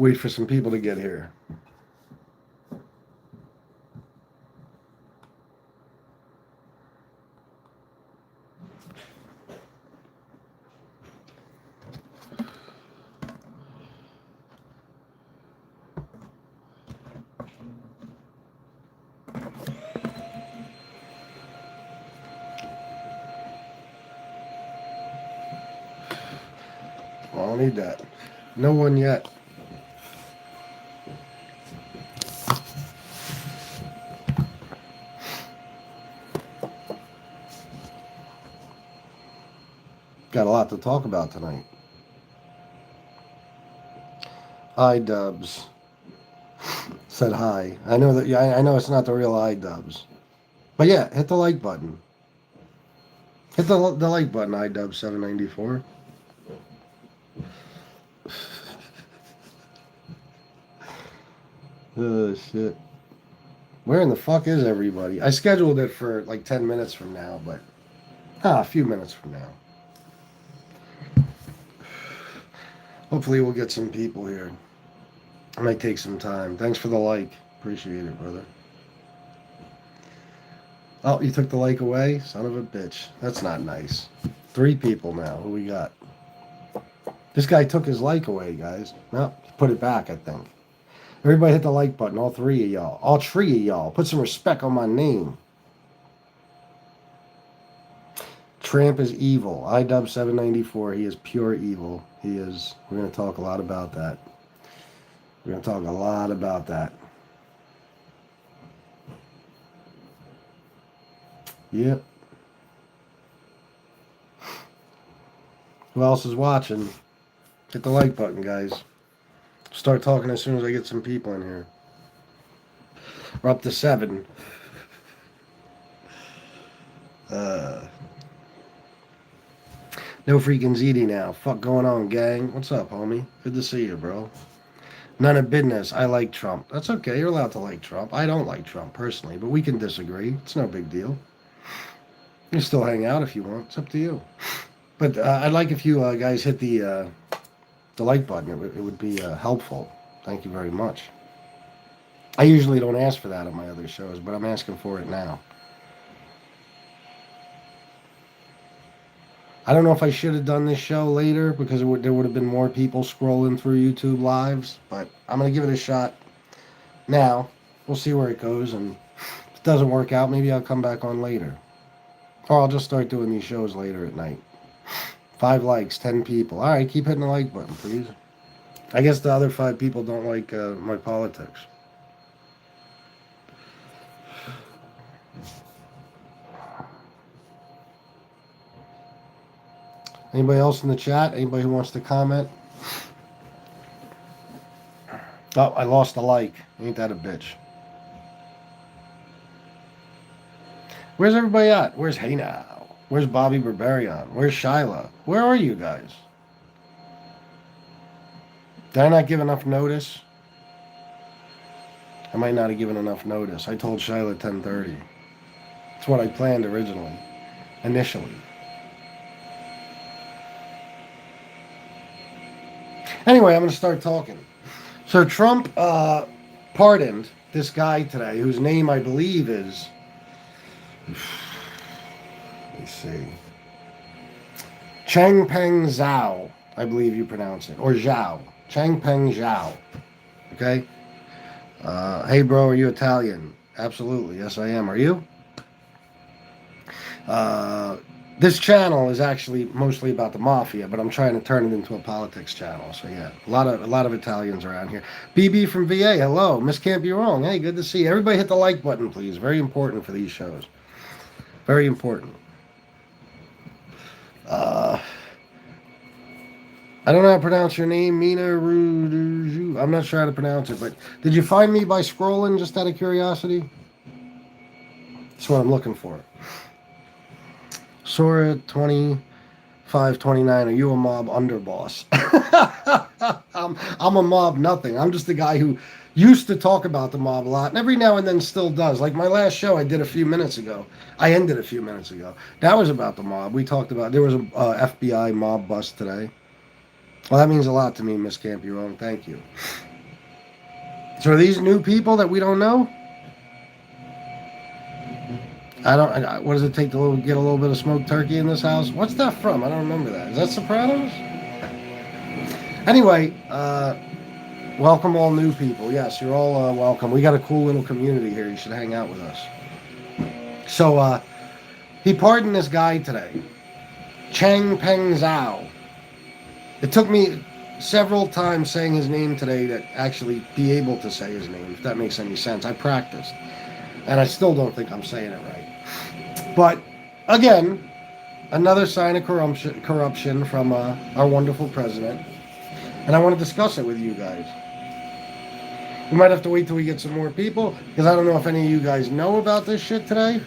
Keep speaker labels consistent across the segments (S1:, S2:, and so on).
S1: Wait for some people to get here. I don't need that. No one yet. Got a lot to talk about tonight. iDubbbz said hi. I know that. Yeah, I know it's not the real iDubbbz, but yeah, hit the like button. Hit the like button, iDubbbz794. Oh shit. Where in the fuck is everybody? I scheduled it for like 10 minutes from now, but a few minutes from now. Hopefully we'll get some people here. It might take some time. Thanks for the like. Appreciate it, brother. Oh, you took the like away? Son of a bitch. That's not nice. 3 people now. Who we got? This guy took his like away, guys. No, put it back, I think. Everybody hit the like button. All 3 of y'all. All 3 of y'all. Put some respect on my name. Tramp is evil. iDubbbz794. He is pure evil. He is. We're going to talk a lot about that. We're going to talk a lot about that. Yep. Who else is watching? Hit the like button, guys. Start talking as soon as I get some people in here. We're up to 7. No freaking ZD now. Fuck going on, gang? What's up, homie? Good to see you, bro. None of business. I like Trump. That's okay. You're allowed to like Trump. I don't like Trump personally, but we can disagree. It's no big deal. You can still hang out if you want. It's up to you. But I'd like if you guys hit the like button. It would be helpful. Thank you very much. I usually don't ask for that on my other shows, but I'm asking for it now. I don't know if I should have done this show later because there would have been more people scrolling through YouTube lives, but I'm going to give it a shot now. We'll see where it goes, and if it doesn't work out, maybe I'll come back on later. Or I'll just start doing these shows later at night. 5 likes, 10 people. All right, keep hitting the like button, please. I guess the other 5 people don't like my politics. Anybody else in the chat? Anybody who wants to comment? Oh, I lost a like. Ain't that a bitch? Where's everybody at? Where's Hey Now? Where's Bobby Barbarian? Where's Shyla? Where are you guys? Did I not give enough notice? I might not have given enough notice. I told Shyla 10:30. That's what I planned originally. Initially. Anyway, I'm going to start talking. So Trump pardoned this guy today, whose name I believe is... Let me see. Changpeng Zhao, I believe you pronounce it. Or Zhao. Changpeng Zhao. Okay? Hey, bro, are you Italian? Absolutely. Yes, I am. Are you? This channel is actually mostly about the mafia, but I'm trying to turn it into a politics channel. So yeah, a lot of Italians around here. BB from VA, hello. Miss Can't Be Wrong. Hey, good to see you. Everybody hit the like button, please. Very important for these shows. Very important. I don't know how to pronounce your name, Mina Ruju. I'm not sure how to pronounce it, but did you find me by scrolling, just out of curiosity? That's what I'm looking for. Sora 2529, are you a mob underboss? I'm a mob nothing. I'm just the guy who used to talk about the mob a lot, and every now and then still does. Like my last show I did a few minutes ago. I ended a few minutes ago. That was about the mob. We talked about, there was a FBI mob bust today. Well, that means a lot to me, Miss Can't Be Wrong. Thank you. So are these new people that we don't know? I don't. What does it take to get a little bit of smoked turkey in this house? What's that from? I don't remember that. Is that Sopranos? Anyway, welcome all new people. Yes, you're all welcome. We got a cool little community here. You should hang out with us. So he pardoned this guy today, Chang Peng Zhao. It took me several times saying his name today to actually be able to say his name, if that makes any sense. I practiced, and I still don't think I'm saying it right. But again, another sign of corruption from our wonderful president, and I want to discuss it with you guys. We might have to wait till we get some more people, because I don't know if any of you guys know about this shit today,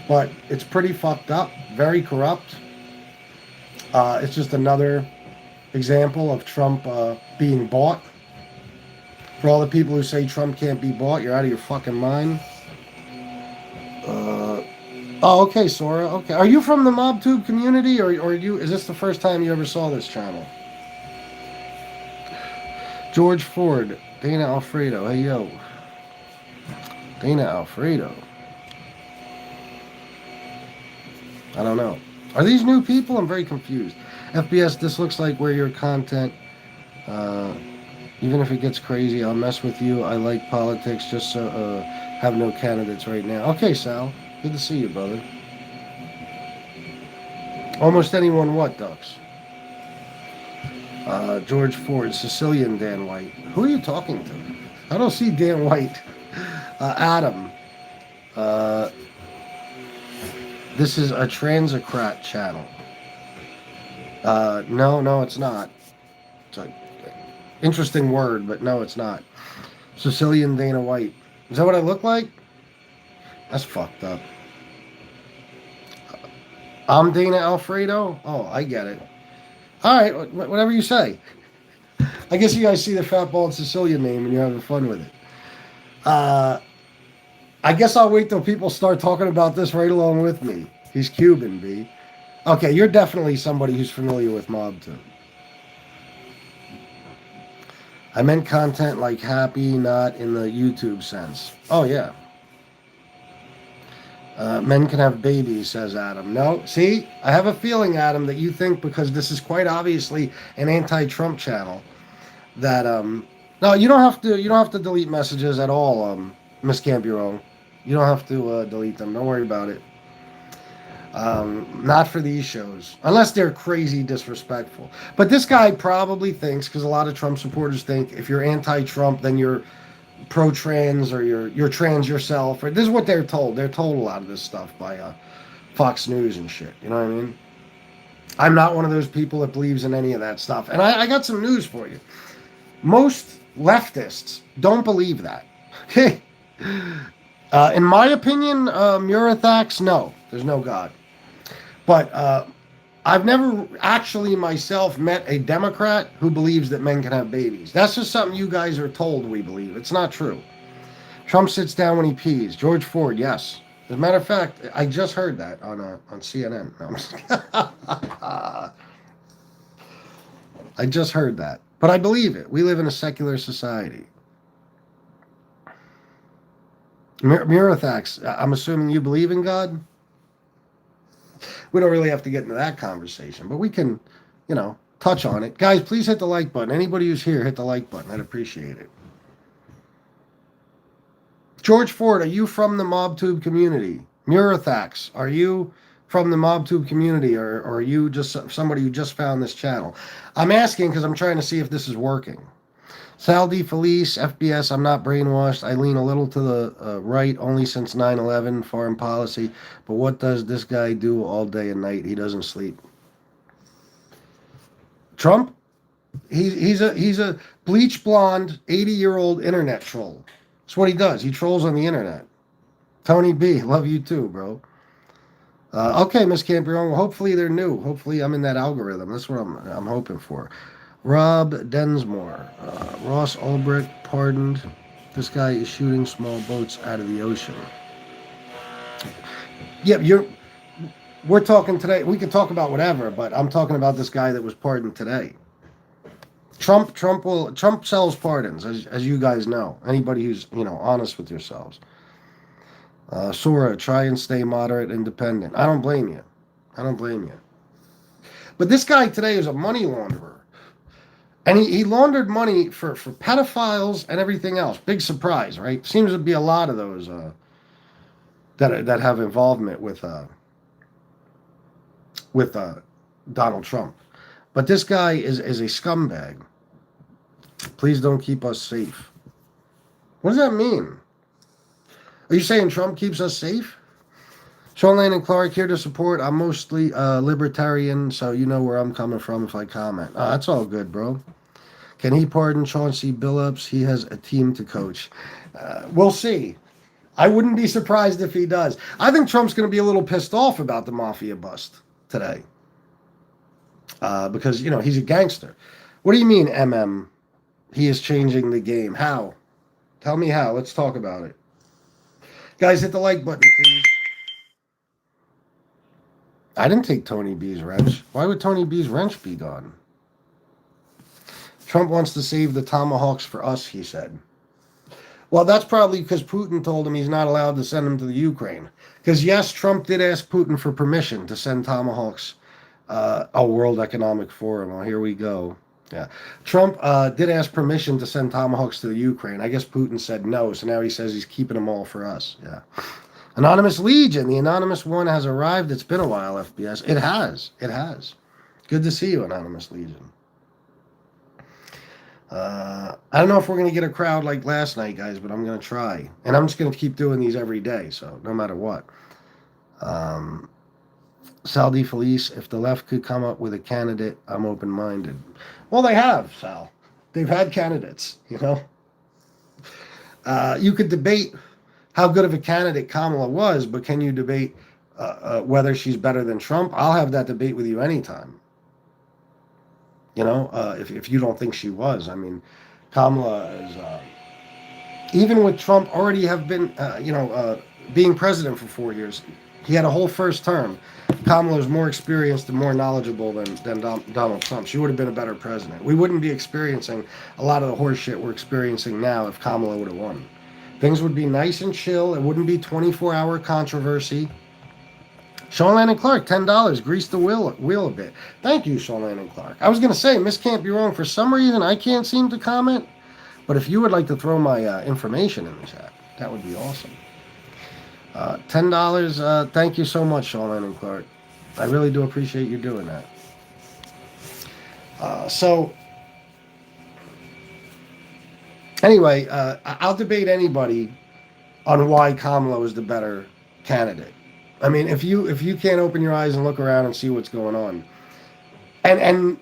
S1: but it's pretty fucked up, very corrupt. It's just another example of Trump being bought. For all the people who say Trump can't be bought, you're out of your fucking mind. Oh, okay, Sora. Okay, are you from the MobTube community, or is this the first time you ever saw this channel? George Ford, Dana Alfredo. Hey yo, Dana Alfredo. I don't know. Are these new people? I'm very confused. FBS, this looks like where your content. Even if it gets crazy, I'll mess with you. I like politics, just so have no candidates right now. Okay, Sal. Good to see you, brother. Almost anyone what, Ducks? George Ford, Sicilian Dan White. Who are you talking to? I don't see Dan White. Adam. This is a transocrat channel. No, it's not. It's an interesting word, but no, it's not. Sicilian Dana White. Is that what I look like? That's fucked up. I'm Dana Alfredo? Oh, I get it. All right, whatever you say. I guess you guys see the fat bald Sicilian name and you're having fun with it. I guess I'll wait till people start talking about this right along with me. He's Cuban, B. Okay, you're definitely somebody who's familiar with MobTube. I meant content like happy, not in the YouTube sense. Oh, yeah. Men can have babies, says Adam. No, see, I have a feeling, Adam, that you think because this is quite obviously an anti-Trump channel that no, you don't have to delete messages at all, Miss Campione. You don't have to delete them. Don't worry about it. Not for these shows, unless they're crazy disrespectful. But this guy probably thinks, because a lot of Trump supporters think if you're anti-Trump, then you're pro-trans or you're trans yourself. Or this is what they're told. They're told a lot of this stuff by Fox News and shit. You know what I mean? I'm not one of those people that believes in any of that stuff. And I got some news for you. Most leftists don't believe that. Okay. In my opinion, Murathax, no, there's no God. But I've never actually myself met a Democrat who believes that men can have babies. That's just something you guys are told we believe. It's not true. Trump sits down when he pees. George Ford, yes. As a matter of fact, I just heard that on CNN. No, I just heard that. But I believe it. We live in a secular society. Murathax, I'm assuming you believe in God? We don't really have to get into that conversation, but we can, touch on it. Guys, please hit the like button. Anybody who's here, hit the like button. I'd appreciate it. George Ford, are you from the MobTube community? Murathax, are you from the MobTube community, or are you just somebody who just found this channel? I'm asking because I'm trying to see if this is working. Sal D. Felice, FBS, I'm not brainwashed. I lean a little to the right only since 9/11, foreign policy. But what does this guy do all day and night? He doesn't sleep. Trump? He's a bleach blonde, 80-year-old internet troll. That's what he does. He trolls on the internet. Tony B, love you too, bro. Okay, Miss Campione, well, hopefully they're new. Hopefully I'm in that algorithm. That's what I'm hoping for. Rob Densmore, Ross Ulbricht pardoned. This guy is shooting small boats out of the ocean. Yeah, we're talking today. We can talk about whatever, but I'm talking about this guy that was pardoned today. Trump sells pardons, as you guys know. Anybody who's honest with yourselves. Sora, try and stay moderate, independent. I don't blame you. I don't blame you. But this guy today is a money launderer. And he laundered money for pedophiles and everything else. Big surprise, right? Seems to be a lot of those that have involvement with Donald Trump. But this guy is a scumbag. Please don't keep us safe. What does that mean? Are you saying Trump keeps us safe? Sean Lane and Clark here to support. I'm mostly libertarian, so you know where I'm coming from if I comment. That's all good, bro. Can he pardon Chauncey Billups? He has a team to coach. We'll see. I wouldn't be surprised if he does. I think Trump's going to be a little pissed off about the mafia bust today. Because, he's a gangster. What do you mean, MM? He is changing the game. How? Tell me how. Let's talk about it. Guys, hit the like button, please. I didn't take Tony B's wrench. Why would Tony B's wrench be gone? Trump wants to save the tomahawks for us, he said. Well, that's probably because Putin told him he's not allowed to send them to the Ukraine. Because, yes, Trump did ask Putin for permission to send tomahawks. World Economic Forum. Well, here we go. Yeah. Trump did ask permission to send tomahawks to the Ukraine. I guess Putin said no, so now he says he's keeping them all for us. Yeah. Anonymous Legion. The Anonymous one has arrived. It's been a while, FBS. It has. It has. Good to see you, Anonymous Legion. I don't know if we're going to get a crowd like last night, guys, but I'm going to try. And I'm just going to keep doing these every day, so no matter what. Sal Felice, if the left could come up with a candidate, I'm open-minded. Well, they have, Sal. They've had candidates, You could debate how good of a candidate Kamala was, but can you debate whether she's better than Trump? I'll have that debate with you anytime. If you don't think she was. I mean, Kamala is, even with Trump already have been, being president for 4 years, he had a whole first term. Kamala is more experienced and more knowledgeable than Donald Trump. She would have been a better president. We wouldn't be experiencing a lot of the horse shit we're experiencing now if Kamala would have won. Things would be nice and chill. It wouldn't be 24-hour controversy. Sean Landon Clark, $10. Grease the wheel a bit. Thank you, Sean Landon Clark. I was going to say, Miss Can't Be Wrong, for some reason I can't seem to comment. But if you would like to throw my information in the chat, that would be awesome. $10. Thank you so much, Sean Landon Clark. I really do appreciate you doing that. Anyway, I'll debate anybody on why Kamala was the better candidate. I mean, if you can't open your eyes and look around and see what's going on, and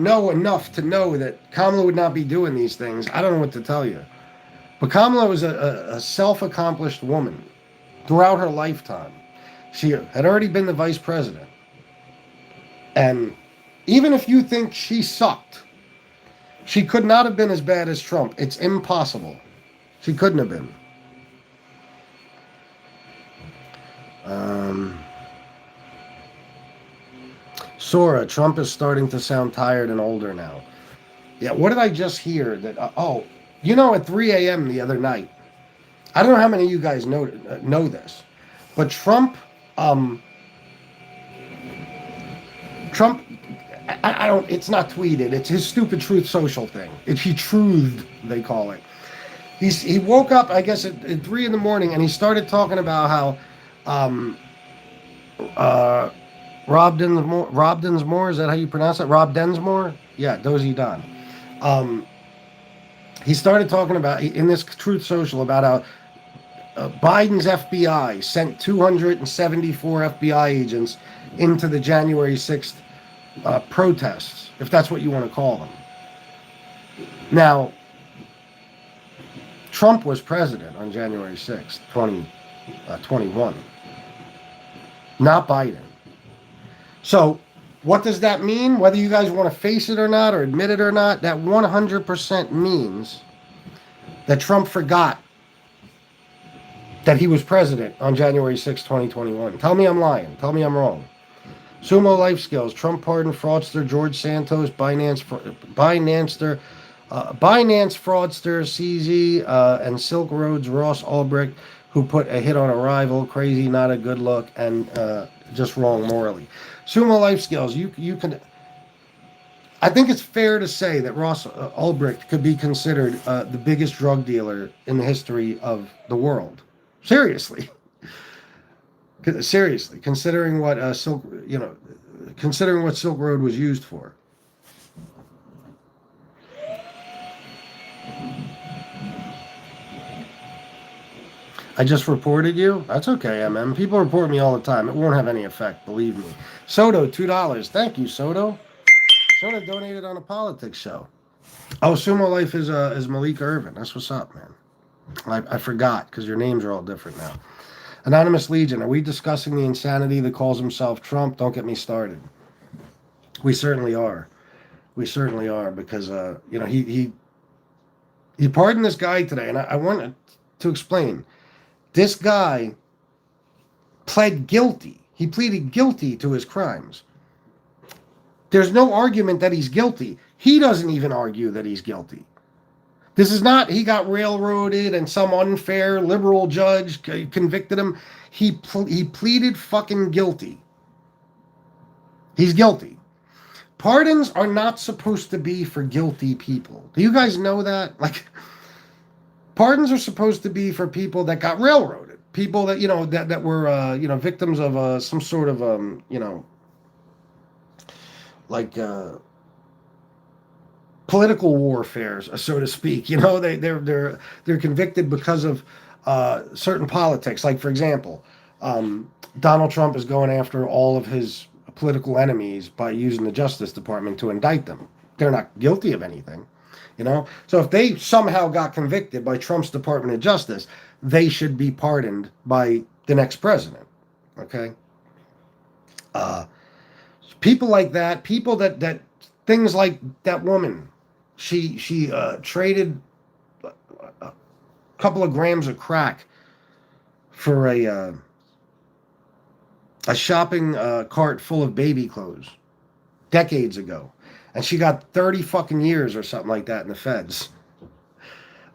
S1: know enough to know that Kamala would not be doing these things, I don't know what to tell you. But Kamala was a self-accomplished woman throughout her lifetime. She had already been the vice president. And even if you think she sucked, she could not have been as bad as Trump. It's impossible. She couldn't have been. Sora, Trump is starting to sound tired and older now. Yeah, what did I just hear? That at 3 a.m. the other night, I don't know how many of you guys know this, but Trump, it's not tweeted, it's his stupid Truth Social thing. He truthed, they call it. He woke up, I guess, at 3 in the morning, and he started talking about how, Rob Densmore, is that how you pronounce it? Rob Densmore? Yeah, Dozy Don. He started talking about, in this Truth Social, about how Biden's FBI sent 274 FBI agents into the January 6th protests, if that's what you want to call them. Now, Trump was president on January 6th, 2021. Not Biden. So, what does that mean? Whether you guys want to face it or not, or admit it or not, that 100% means that Trump forgot that he was president on January 6, 2021. Tell me I'm lying. Tell me I'm wrong. Sumo Life Skills. Trump pardoned fraudster George Santos, Binance fraudster CZ, and Silk Road's Ross Ulbricht, who put a hit on a rival. Crazy, not a good look, and just wrong morally. Sumo Life Skills. You can. I think it's fair to say that Ross Ulbricht could be considered the biggest drug dealer in the history of the world. Seriously, seriously, considering what considering what Silk Road was used for. I just reported you. That's okay, MM. People report me all the time. It won't have any effect, believe me. Soto, $2. Thank you, Soto. Soto donated on a politics show. Oh, Sumo Life is Malik Irvin. That's what's up, man. I forgot because your names are all different now. Anonymous Legion, are we discussing the insanity that calls himself Trump? Don't get me started. We certainly are. We certainly are because he pardoned this guy today, and I want to explain. This guy pled guilty. He pleaded guilty to his crimes. There's no argument that he's guilty. He doesn't even argue that he's guilty. This is not he got railroaded and some unfair liberal judge convicted him. He pleaded fucking guilty. He's guilty. Pardons are not supposed to be for guilty people. Do you guys know that? Like, pardons are supposed to be for people that got railroaded. People that, that were, victims of some sort of, like, political warfare, so to speak. They're convicted because of certain politics. Like, for example, Donald Trump is going after all of his political enemies by using the Justice Department to indict them. They're not guilty of anything, So if they somehow got convicted by Trump's Department of Justice, they should be pardoned by the next president. Okay. People like that, people that things like that woman. She traded a couple of grams of crack for a shopping cart full of baby clothes decades ago, and she got 30 fucking years or something like that in the feds.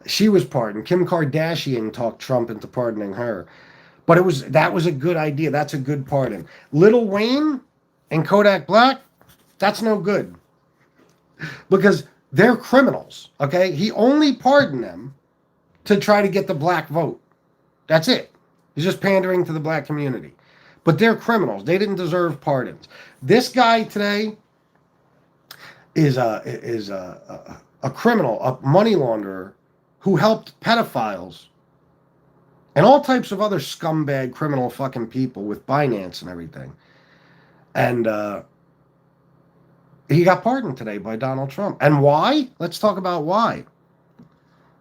S1: She was pardoned. Kim Kardashian talked Trump into pardoning her, but that was a good idea. That's a good pardon. Lil Wayne and Kodak Black, that's no good because they're criminals, okay? He only pardoned them to try to get the black vote. That's it. He's just pandering to the black community. But they're criminals. They didn't deserve pardons. This guy today is a criminal, a money launderer who helped pedophiles and all types of other scumbag criminal fucking people with Binance and everything. And he got pardoned today by Donald Trump. And why? Let's talk about why.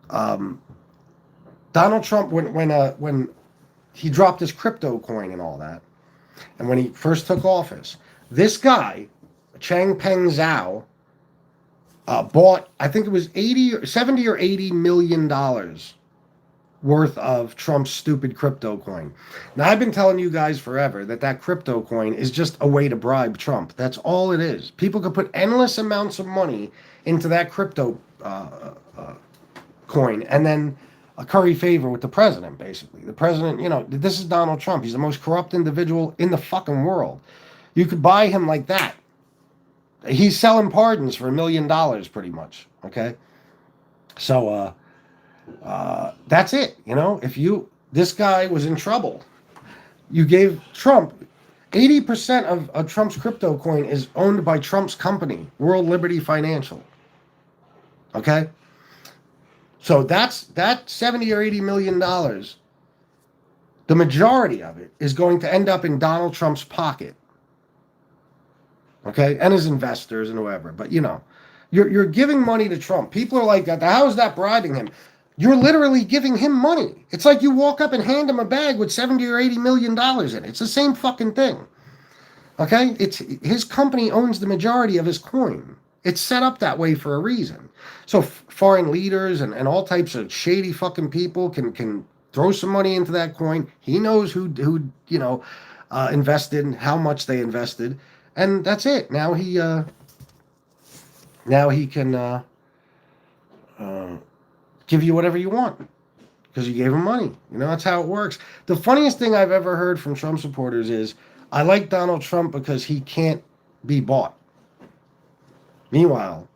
S1: Donald Trump, when he dropped his crypto coin and all that, and when he first took office, this guy, Changpeng Zhao, bought, I think it was 70 or $80 million worth of Trump's stupid crypto coin. Now, I've been telling you guys forever that crypto coin is just a way to bribe Trump. That's all it is. People could put endless amounts of money into that crypto coin and then curry favor with the president, basically. The president, this is Donald Trump. He's the most corrupt individual in the fucking world. You could buy him like that. He's selling pardons for $1 million, pretty much, okay? So, that's it, If this guy was in trouble, you gave Trump 80% of Trump's crypto coin is owned by Trump's company, World Liberty Financial. Okay? So that $70 or $80 million, the majority of it is going to end up in Donald Trump's pocket. Okay? And his investors and whoever. But you're giving money to Trump. People are like that. How is that bribing him? You're literally giving him money. It's like you walk up and hand him a bag with $70 or $80 million in it. It's the same fucking thing. Okay? It's his company owns the majority of his coin. It's set up that way for a reason. So foreign leaders and all types of shady fucking people can throw some money into that coin. He knows who invested and how much they invested. and that's it. Now he can uh, give you whatever you want because you gave him money. You know, that's how it works. The funniest thing I've ever heard from Trump supporters is, I like Donald Trump because he can't be bought. Meanwhile,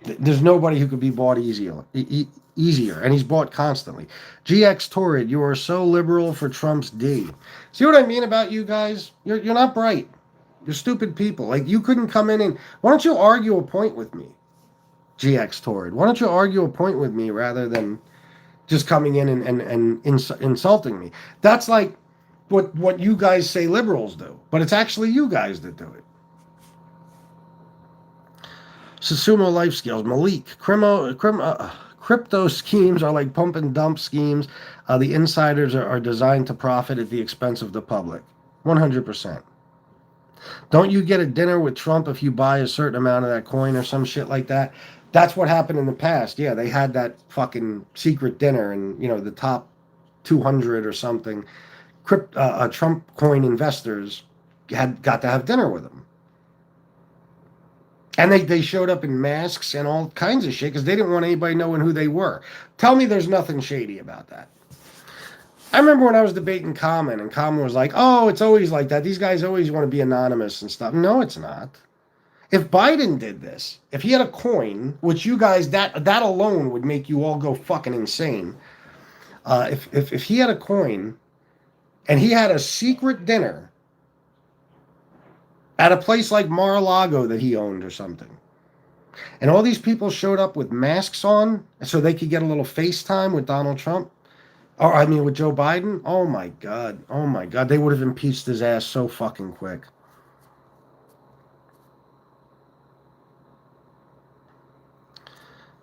S1: there's nobody who could be bought easier, and he's bought constantly. GX Torrid, you are so liberal for Trump's D. See what I mean about you guys? You're not bright. You're stupid people. Like, you couldn't come in and, why don't you argue a point with me, GX Torrid? Why don't you argue a point with me rather than just coming in and insulting me? That's like what you guys say liberals do, but it's actually you guys that do it. Susumo Life Skills, Malik, crypto schemes are like pump and dump schemes. The insiders are designed to profit at the expense of the public. 100%. Don't you get a dinner with Trump if you buy a certain amount of that coin or some shit like that? That's what happened in the past. Yeah, they had that fucking secret dinner, and the top 200 or something Trump coin investors got to have dinner with him. And they showed up in masks and all kinds of shit because they didn't want anybody knowing who they were. Tell me there's nothing shady about that. I remember when I was debating Common, and Common was like, oh, it's always like that. These guys always want to be anonymous and stuff. No, it's not. If Biden did this, if he had a coin, which you guys, that alone would make you all go fucking insane. If he had a coin and he had a secret dinner at a place like Mar-a-Lago that he owned or something, and all these people showed up with masks on so they could get a little FaceTime with Donald Trump, or I mean with Joe Biden, oh my God, they would have impeached his ass so fucking quick.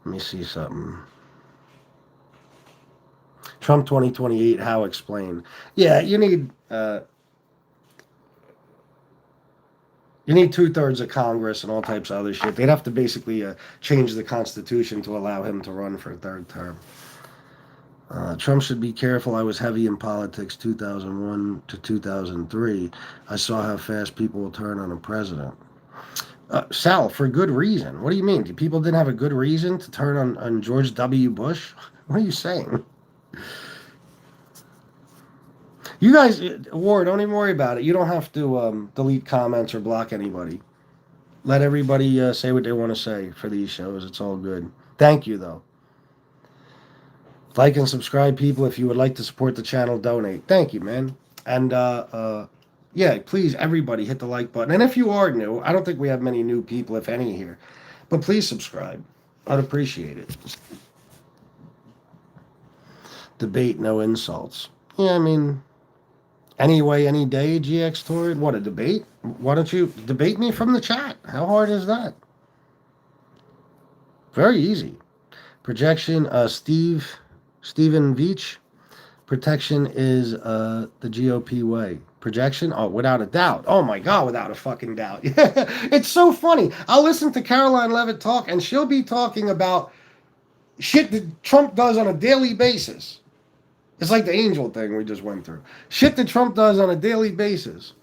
S1: Let me see something. Trump 2028, how explain? Yeah, you need 2/3 of Congress and all types of other shit. They'd have to basically change the Constitution to allow him to run for a third term. Trump should be careful. I was heavy in politics 2001 to 2003. I saw how fast people will turn on a president. Sal, for good reason. What do you mean? People didn't have a good reason to turn on George W. Bush? What are you saying? You guys, War, don't even worry about it. You don't have to delete comments or block anybody. Let everybody say what they want to say for these shows. It's all good. Thank you, though. Like and subscribe, people. If you would like to support the channel, donate. Thank you, man. And yeah, please, everybody, hit the like button. And if you are new, I don't think we have many new people, if any, here. But please subscribe. I'd appreciate it. Debate, no insults. Yeah, I mean, anyway, any day, GX Torrid. What, a debate? Why don't you debate me from the chat? How hard is that? Very easy. Projection, Stephen Veach. Protection is the GOP way. Projection? Oh, without a doubt. Oh my God, without a fucking doubt. It's so funny. I'll listen to Caroline Leavitt talk, and she'll be talking about shit that Trump does on a daily basis. It's like the angel thing we just went through. Shit that Trump does on a daily basis.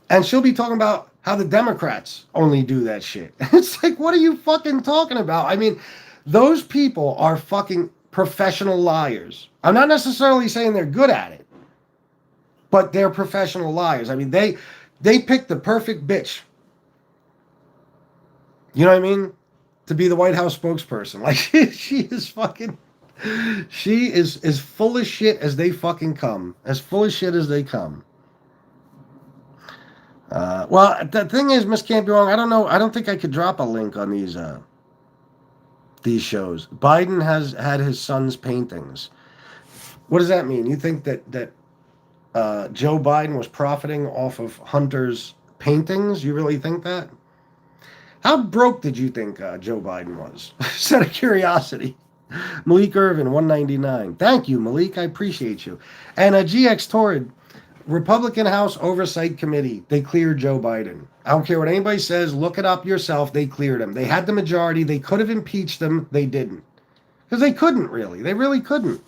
S1: And she'll be talking about how the Democrats only do that shit. It's like, what are you fucking talking about? I mean, those people are fucking professional liars. I'm not necessarily saying they're good at it, but they're professional liars. I mean, they picked the perfect bitch. You know what I mean? To be the White House spokesperson. Like, she is fucking... She is as full of shit as they fucking come. As full of shit as they come. Well, the thing is, Miss Can't Be Wrong, I don't know. I don't think I could drop a link on these shows. Biden has had his son's paintings. What does that mean? You think that Joe Biden was profiting off of Hunter's paintings? You really think that? How broke did you think Joe Biden was? Just out of curiosity. Malik Irvin, 199. Thank you, Malik. I appreciate you. And GX Torrid, Republican House Oversight Committee. They cleared Joe Biden. I don't care what anybody says. Look it up yourself. They cleared him. They had the majority. They could have impeached him. They didn't. Because they couldn't, really. They really couldn't.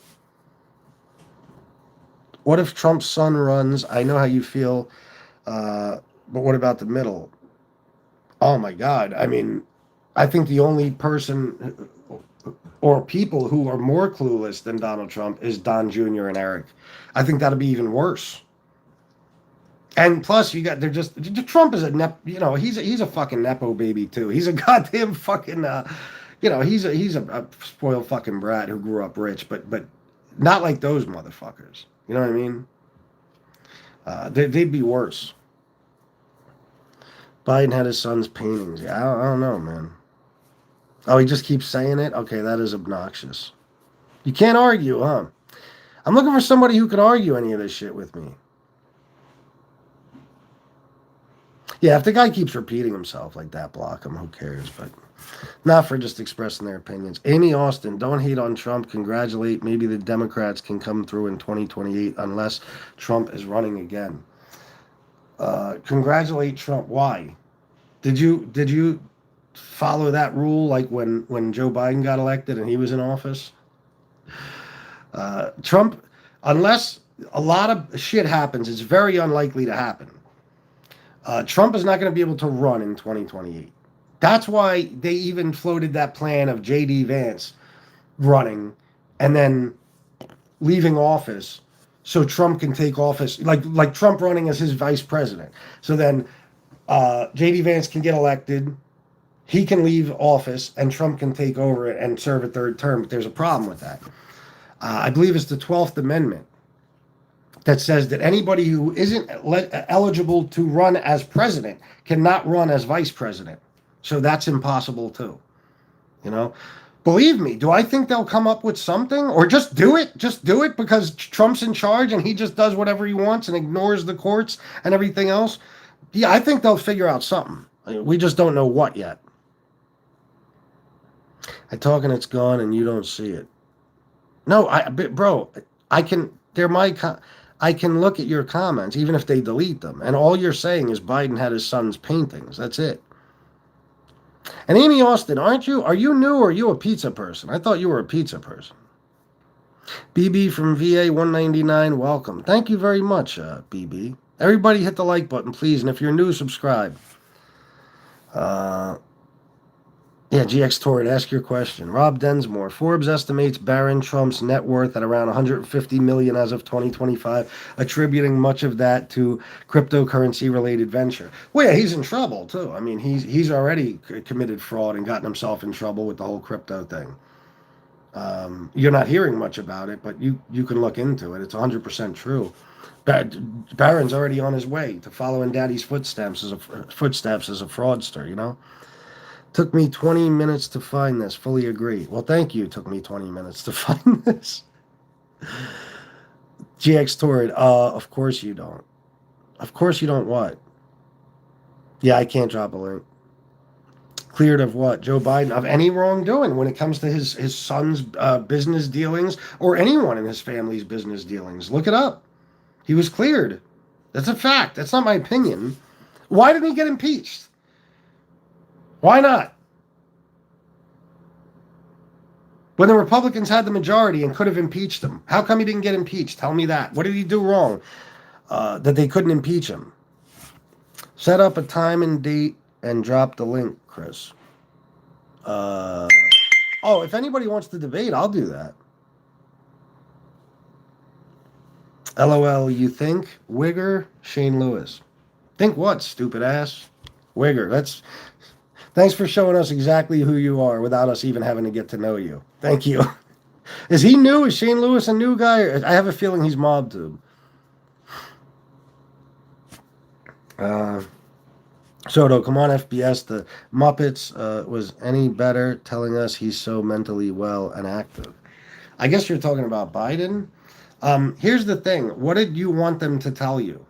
S1: What if Trump's son runs? I know how you feel. But what about the middle? Oh my God. I mean, I think the only person or people who are more clueless than Donald Trump is Don Jr. and Eric. I think that'll be even worse. And plus, you got they're just Trump is a he's a fucking nepo baby too. He's a goddamn fucking he's a spoiled fucking brat who grew up rich, but not like those motherfuckers. You know what I mean? They'd be worse. Biden had his son's paintings. Yeah, I don't know, man. Oh, he just keeps saying it? Okay, that is obnoxious. You can't argue, huh? I'm looking for somebody who can argue any of this shit with me. Yeah, if the guy keeps repeating himself like that, block him. Who cares? But not for just expressing their opinions. Amy Austin, don't hate on Trump. Congratulate. Maybe the Democrats can come through in 2028 unless Trump is running again. Congratulate Trump. Why? Did you follow that rule like when Joe Biden got elected and he was in office? Trump, unless a lot of shit happens, it's very unlikely to happen. Trump is not going to be able to run in 2028. That's why they even floated that plan of J.D. Vance running and then leaving office so Trump can take office, like Trump running as his vice president. So then J.D. Vance can get elected, he can leave office, and Trump can take over and serve a third term. But there's a problem with that. I believe it's the 12th Amendment that says that anybody who isn't eligible to run as president cannot run as vice president. So that's impossible too. You know, believe me, do I think they'll come up with something or just do it? Just do it because Trump's in charge and he just does whatever he wants and ignores the courts and everything else? Yeah, I think they'll figure out something. We just don't know what yet. I talk and it's gone and you don't see it. No, bro, I can. I can look at your comments, even if they delete them, and all you're saying is Biden had his son's paintings. That's it. And Amy Austin, are you new or are you a pizza person? I thought you were a pizza person. BB from VA 199, welcome. Thank you very much, BB. Everybody hit the like button, please, and if you're new, subscribe. Yeah, GX Torrid, ask your question. Rob Densmore, Forbes estimates Barron Trump's net worth at around $150 million as of 2025, attributing much of that to cryptocurrency-related venture. Well, yeah, he's in trouble, too. I mean, he's already committed fraud and gotten himself in trouble with the whole crypto thing. You're not hearing much about it, but you can look into it. It's 100% true. Barron's already on his way to following Daddy's footsteps as a fraudster, you know? Took me 20 minutes to find this. Fully agree. Well, thank you. Took me 20 minutes to find this. GX Torrid. Of course you don't. Of course you don't what? Yeah, I can't drop a link. Cleared of what? Joe Biden? Of any wrongdoing when it comes to his son's business dealings or anyone in his family's business dealings. Look it up. He was cleared. That's a fact. That's not my opinion. Why didn't he get impeached? Why not? When the Republicans had the majority and could have impeached him, how come he didn't get impeached? Tell me that. What did he do wrong that they couldn't impeach him? Set up a time and date and drop the link, Chris. If anybody wants to debate, I'll do that. LOL, you think? Wigger, Shane Lewis. Think what, stupid ass? Wigger, thanks for showing us exactly who you are without us even having to get to know you. Thank you. Is he new? Is Shane Lewis a new guy? I have a feeling he's MobTube. Soto, come on, FBS. The Muppets was any better telling us he's so mentally well and active. I guess you're talking about Biden. Here's the thing. What did you want them to tell you?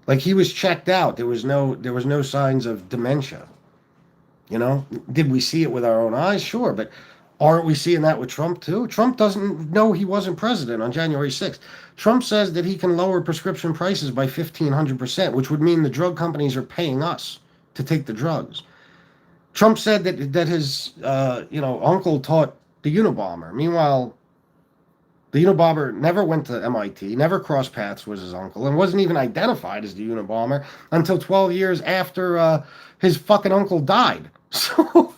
S1: Like he was checked out. There was no signs of dementia. You know, did we see it with our own eyes? Sure, but aren't we seeing that with Trump too? Trump doesn't know he wasn't president on January 6th. Trump says that he can lower prescription prices by 1,500%, which would mean the drug companies are paying us to take the drugs. Trump said that his uncle taught the Unabomber. Meanwhile, The Unabomber never went to MIT, never crossed paths with his uncle, and wasn't even identified as the Unabomber until 12 years after his fucking uncle died. So,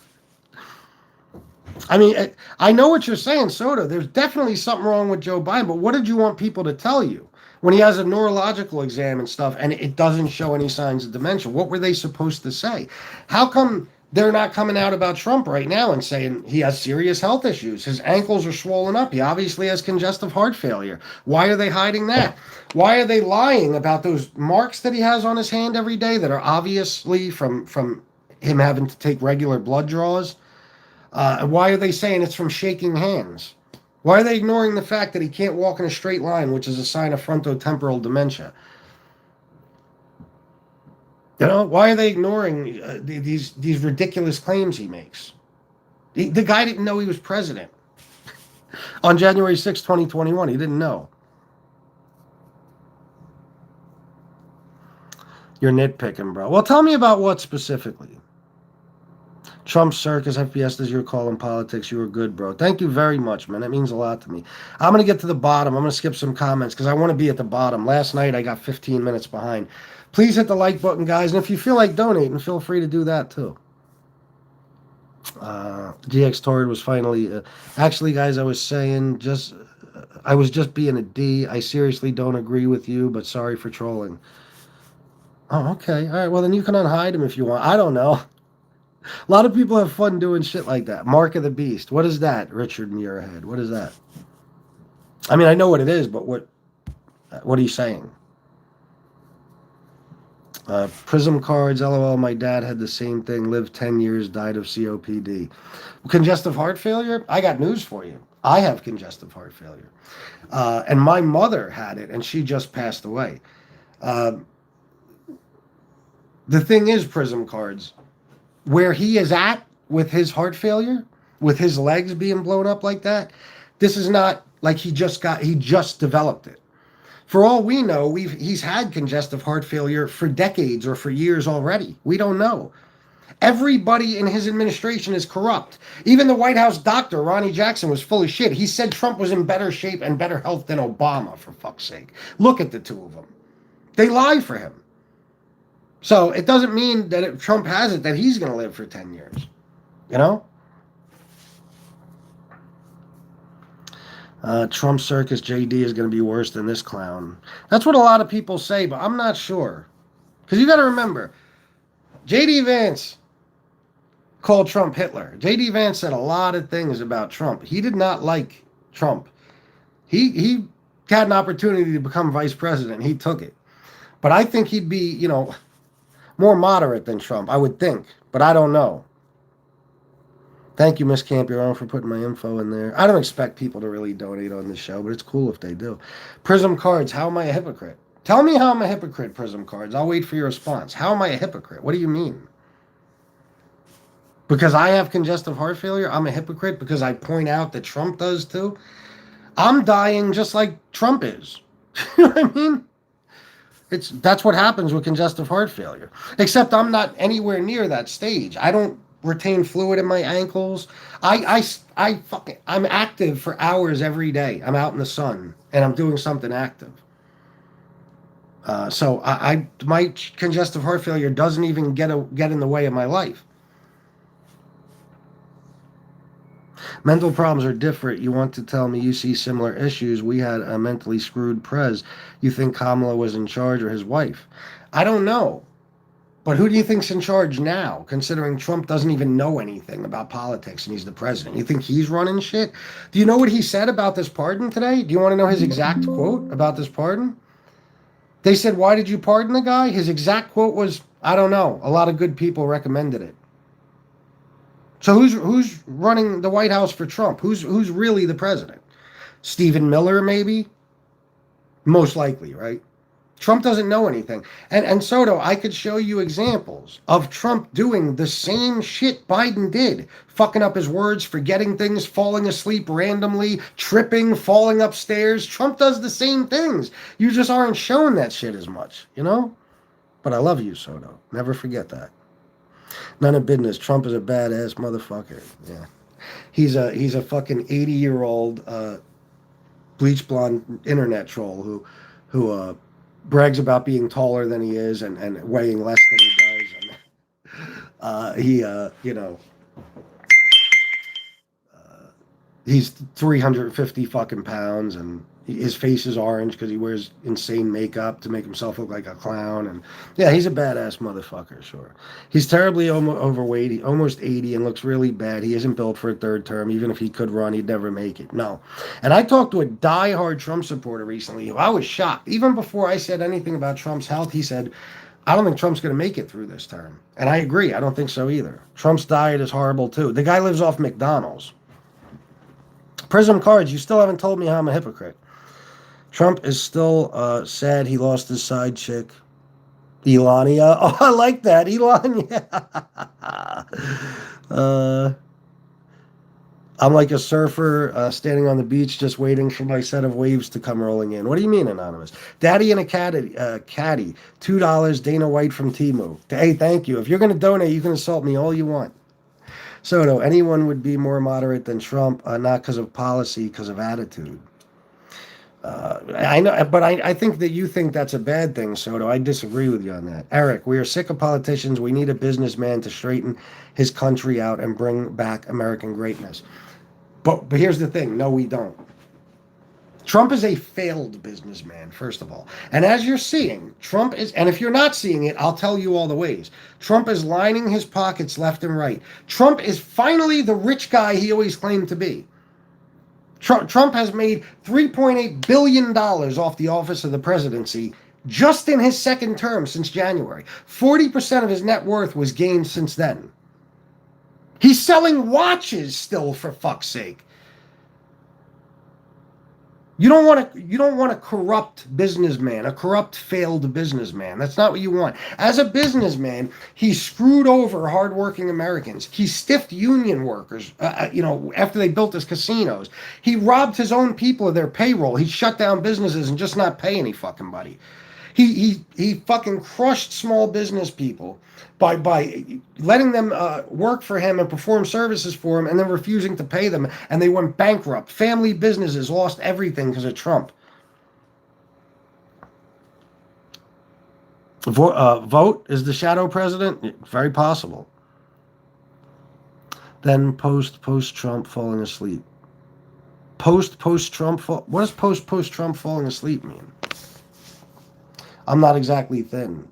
S1: I mean, I know what you're saying, Soda. There's definitely something wrong with Joe Biden, but what did you want people to tell you? When he has a neurological exam and stuff and it doesn't show any signs of dementia, what were they supposed to say? How come they're not coming out about Trump right now and saying he has serious health issues? His ankles are swollen up. He obviously has congestive heart failure. Why are they hiding that? Why are they lying about those marks that he has on his hand every day that are obviously from him having to take regular blood draws? Why are they saying it's from shaking hands? Why are they ignoring the fact that he can't walk in a straight line, which is a sign of frontotemporal dementia? You know, why are they ignoring these ridiculous claims he makes? The guy didn't know he was president on January 6, 2021. He didn't know. You're nitpicking, bro. Well, tell me about what specifically. Trump circus, FPS is your call in politics. You were good, bro. Thank you very much, man. That means a lot to me. I'm going to get to the bottom. I'm going to skip some comments because I want to be at the bottom. Last night, I got 15 minutes behind. Please hit the like button, guys. And if you feel like donating, feel free to do that, too. GX Torrid was finally... actually, guys, I was just being a D. I seriously don't agree with you, but sorry for trolling. Oh, okay. All right, well, then you can unhide him if you want. I don't know. A lot of people have fun doing shit like that. Mark of the Beast. What is that, Richard Muirhead? What is that? I mean, I know what it is, but what are you saying? Prism cards, LOL, my dad had the same thing, lived 10 years, died of COPD. Congestive heart failure? I got news for you. I have congestive heart failure. And my mother had it, and she just passed away. The thing is, Prism cards, where he is at with his heart failure, with his legs being blown up like that, this is not like he just developed it. For all we know, he's had congestive heart failure for decades or for years already. We don't know. Everybody in his administration is corrupt. Even the White House doctor, Ronnie Jackson, was full of shit. He said Trump was in better shape and better health than Obama, for fuck's sake. Look at the two of them. They lie for him. So it doesn't mean that if Trump has it, that he's going to live for 10 years. You know? Trump circus JD is going to be worse than this clown. That's what a lot of people say, but I'm not sure. Because you got to remember, JD Vance called Trump Hitler. JD Vance said a lot of things about Trump. He did not like Trump. He had an opportunity to become vice president. He took it. But I think he'd be, more moderate than Trump, I would think. But I don't know. Thank you, Miss Campion, for putting my info in there. I don't expect people to really donate on this show, but it's cool if they do. Prism cards, how am I a hypocrite? Tell me how I'm a hypocrite, Prism cards. I'll wait for your response. How am I a hypocrite? What do you mean? Because I have congestive heart failure, I'm a hypocrite because I point out that Trump does too? I'm dying just like Trump is. You know what I mean? That's what happens with congestive heart failure. Except I'm not anywhere near that stage. I don't retain fluid in my ankles. I'm active for hours every day. I'm out in the sun and I'm doing something active. So my congestive heart failure doesn't even get in the way of my life. Mental problems are different. You want to tell me you see similar issues? We had a mentally screwed prez. You think Kamala was in charge or his wife? I don't know. But who do you think's in charge now, considering Trump doesn't even know anything about politics and he's the president? You think he's running shit? Do you know what he said about this pardon today? Do you want to know his exact quote about this pardon? They said, why did you pardon the guy? His exact quote was, I don't know. A lot of good people recommended it. So who's running the White House for Trump? Who's really the president? Stephen Miller, maybe? Most likely, right? Trump doesn't know anything. And Soto, I could show you examples of Trump doing the same shit Biden did. Fucking up his words, forgetting things, falling asleep randomly, tripping, falling upstairs. Trump does the same things. You just aren't showing that shit as much, But I love you, Soto. Never forget that. None of business. Trump is a badass motherfucker. Yeah. He's a fucking 80-year-old bleach blonde internet troll who brags about being taller than he is and weighing less than he does. And you know, he's 350 fucking pounds, and his face is orange because he wears insane makeup to make himself look like a clown. And yeah, he's a badass motherfucker, sure. He's terribly overweight, almost 80, and looks really bad. He isn't built for a third term. Even if he could run, he'd never make it. No. And I talked to a diehard Trump supporter recently who I was shocked. Even before I said anything about Trump's health, he said, I don't think Trump's going to make it through this term. And I agree. I don't think so either. Trump's diet is horrible, too. The guy lives off McDonald's. Prism Cards, you still haven't told me how I'm a hypocrite. Trump is still sad he lost his side chick, Elania. Oh, I like that, Elania. I'm like a surfer standing on the beach just waiting for my set of waves to come rolling in. What do you mean, Anonymous? Daddy and a caddy, $2, Dana White from Temu. Hey, thank you. If you're going to donate, you can insult me all you want. Soto, anyone would be more moderate than Trump, not because of policy, because of attitude. I know, but I think that you think that's a bad thing, Soto. I disagree with you on that. Eric, we are sick of politicians. We need a businessman to straighten his country out and bring back American greatness. But here's the thing. No, we don't. Trump is a failed businessman, first of all. And as you're seeing, Trump is, and if you're not seeing it, I'll tell you all the ways. Trump is lining his pockets left and right. Trump is finally the rich guy he always claimed to be. Trump has made $3.8 billion off the office of the presidency just in his second term since January. 40% of his net worth was gained since then. He's selling watches still, for fuck's sake. You don't want a corrupt businessman, a corrupt, failed businessman. That's not what you want. As a businessman, he screwed over hardworking Americans. He stiffed union workers, after they built his casinos. He robbed his own people of their payroll. He shut down businesses and just not pay any fucking buddy. He fucking crushed small business people by letting them work for him and perform services for him and then refusing to pay them, and they went bankrupt. Family businesses lost everything because of Trump. Vote is the shadow president? Very possible. Then post-Trump falling asleep. Post-Trump what does post-Trump falling asleep mean? I'm not exactly thin.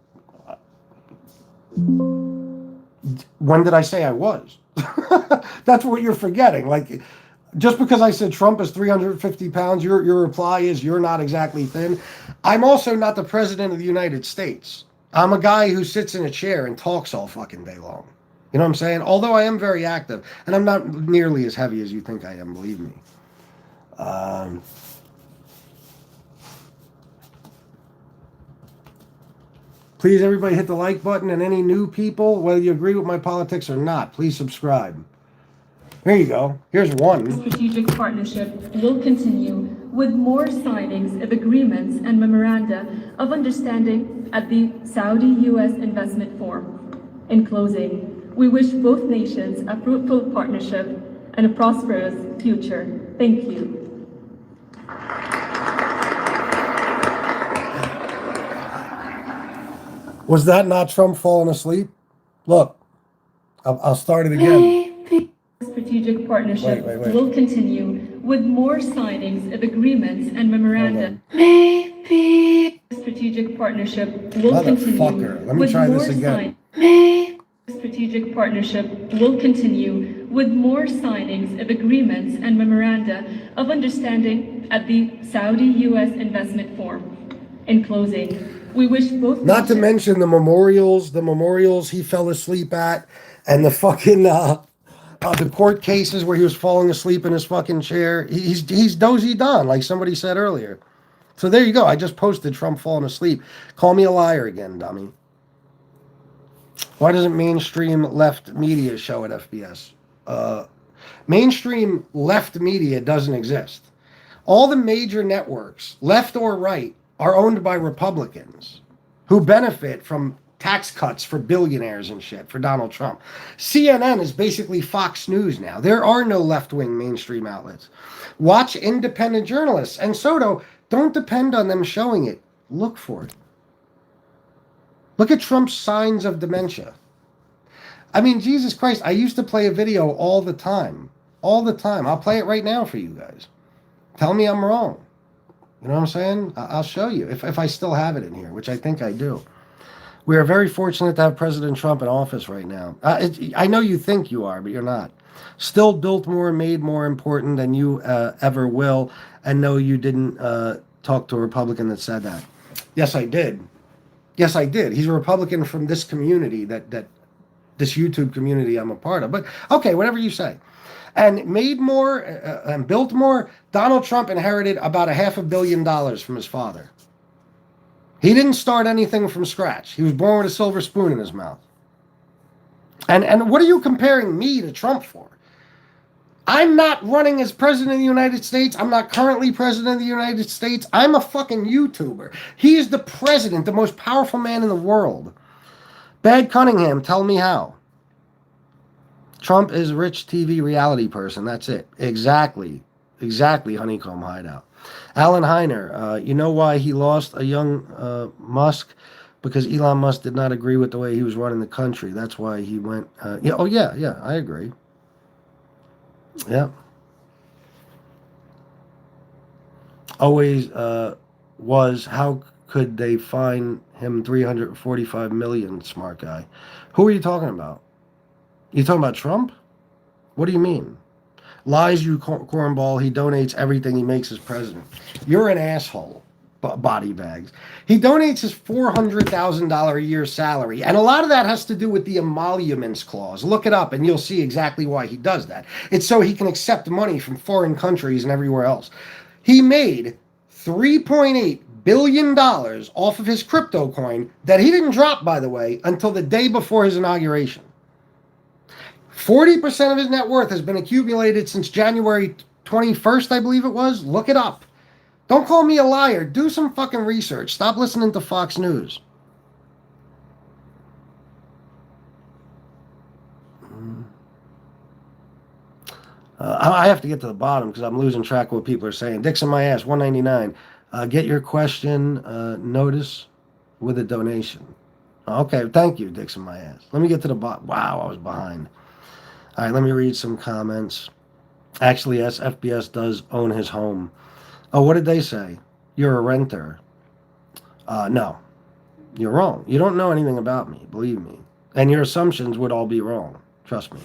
S1: When did I say I was? That's what you're forgetting. Like, just because I said Trump is 350 pounds, your reply is you're not exactly thin. I'm also not the president of the United States. I'm a guy who sits in a chair and talks all fucking day long. You know what I'm saying? Although I am very active, and I'm not nearly as heavy as you think I am, believe me. Please, everybody, hit the like button, and any new people, whether you agree with my politics or not, please subscribe. There you go. Here's one.
S2: Strategic partnership will continue with more signings of agreements and memoranda of understanding at the Saudi-U.S. Investment Forum. In closing, we wish both nations a fruitful partnership and a prosperous future. Thank you.
S1: Was that not Trump falling asleep? Look, I'll start it again.
S2: Strategic partnership will continue with more signings of agreements and memoranda. Strategic partnership will continue.
S1: Let me try this again.
S2: Strategic partnership will continue with more signings of agreements and memoranda of understanding at the Saudi-U.S. Investment Forum. In closing, we wish both.
S1: Not to mention the memorials he fell asleep at, and the fucking the court cases where he was falling asleep in his fucking chair. He's dozy Don, like somebody said earlier. So there you go. I just posted Trump falling asleep. Call me a liar again, dummy. Why doesn't mainstream left media show at FBS? Mainstream left media doesn't exist. All the major networks, left or right, are owned by Republicans who benefit from tax cuts for billionaires and shit for Donald Trump. CNN is basically Fox News now. There are no left-wing mainstream outlets. Watch independent journalists. And Soto, don't depend on them showing it. Look for it. Look at Trump's signs of dementia. I mean, Jesus Christ, I used to play a video all the time. All the time. I'll play it right now for you guys. Tell me I'm wrong. You know what I'm saying? I'll show you if I still have it in here, which I think I do. We are very fortunate to have President Trump in office right now. I know you think you are, but you're not. Still built more, made more important than you ever will. And no, you didn't talk to a Republican that said that. Yes, I did. Yes, I did. He's a Republican from this community, that this YouTube community I'm a part of. But okay, whatever you say. And made more and built more. Donald Trump inherited about $500 million from his father. He didn't start anything from scratch. He was born with a silver spoon in his mouth. And what are you comparing me to Trump for? I'm not running as president of the United States. I'm not currently president of the United States. I'm a fucking YouTuber. He is the president, the most powerful man in the world. Bad Cunningham, tell me how. Trump is a rich TV reality person. That's it. Exactly. Exactly, Honeycomb Hideout. Alan Heiner, you know why he lost a young Musk? Because Elon Musk did not agree with the way he was running the country. That's why he went... yeah, I agree. Yeah. Always was, how could they fine him $345 million, smart guy? Who are you talking about? You talking about Trump? What do you mean? Lies, you cornball. He donates everything he makes as president. You're an asshole, body bags. He donates his $400,000 a year salary, and a lot of that has to do with the emoluments clause. Look it up, and you'll see exactly why he does that. It's so he can accept money from foreign countries and everywhere else. He made $3.8 billion off of his crypto coin that he didn't drop, by the way, until the day before his inauguration. 40% of his net worth has been accumulated since January 21st, I believe it was. Look it up. Don't call me a liar. Do some fucking research. Stop listening to Fox News. I have to get to the bottom because I'm losing track of what people are saying. Dixon my ass, 199. Get your question notice with a donation. Okay, thank you, Dixon my ass. Let me get to the bottom. Wow, I was behind. All right, let me read some comments. Actually, yes, FBS does own his home. Oh, what did they say? You're a renter. No, you're wrong. You don't know anything about me, believe me. And your assumptions would all be wrong. Trust me.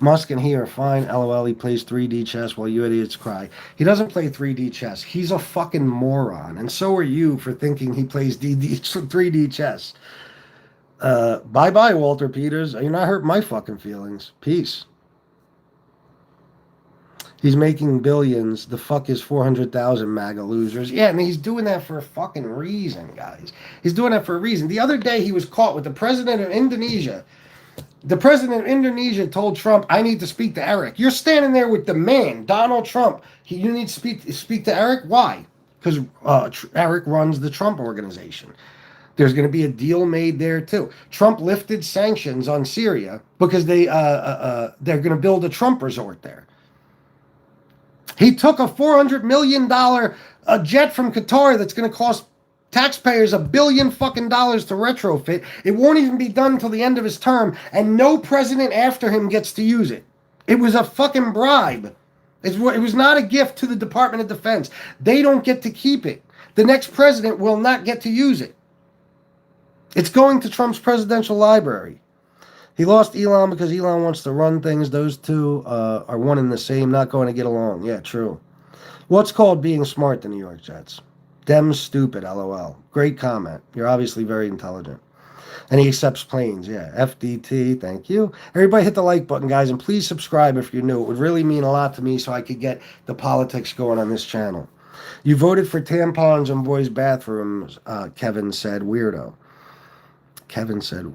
S1: Musk and he are fine. LOL, he plays 3D chess while you idiots cry. He doesn't play 3D chess. He's a fucking moron. And so are you for thinking he plays 3D chess. Bye-bye, Walter Peters. You're not hurting my fucking feelings. Peace. He's making billions. The fuck is 400,000 MAGA losers? Yeah, and he's doing that for a fucking reason, guys. He's doing that for a reason. The other day he was caught with the president of Indonesia. The president of Indonesia told Trump, I need to speak to Eric. You're standing there with the man, Donald Trump. You need to speak to Eric? Why? Because Eric runs the Trump organization. There's going to be a deal made there, too. Trump lifted sanctions on Syria because they're going to build a Trump resort there. He took a $400 million jet from Qatar that's going to cost taxpayers $1 billion fucking dollars to retrofit. It won't even be done until the end of his term, and no president after him gets to use it. It was a fucking bribe. It was not a gift to the Department of Defense. They don't get to keep it. The next president will not get to use it. It's going to Trump's presidential library. He lost Elon because Elon wants to run things. Those two are one and the same, not going to get along. Yeah, true. What's called being smart, the New York Jets? Dem stupid, LOL. Great comment. You're obviously very intelligent. And he accepts planes. Yeah, FDT, thank you. Everybody hit the like button, guys, and please subscribe if you're new. It would really mean a lot to me so I could get the politics going on this channel. You voted for tampons in boys' bathrooms, Kevin said. Weirdo. Kevin said,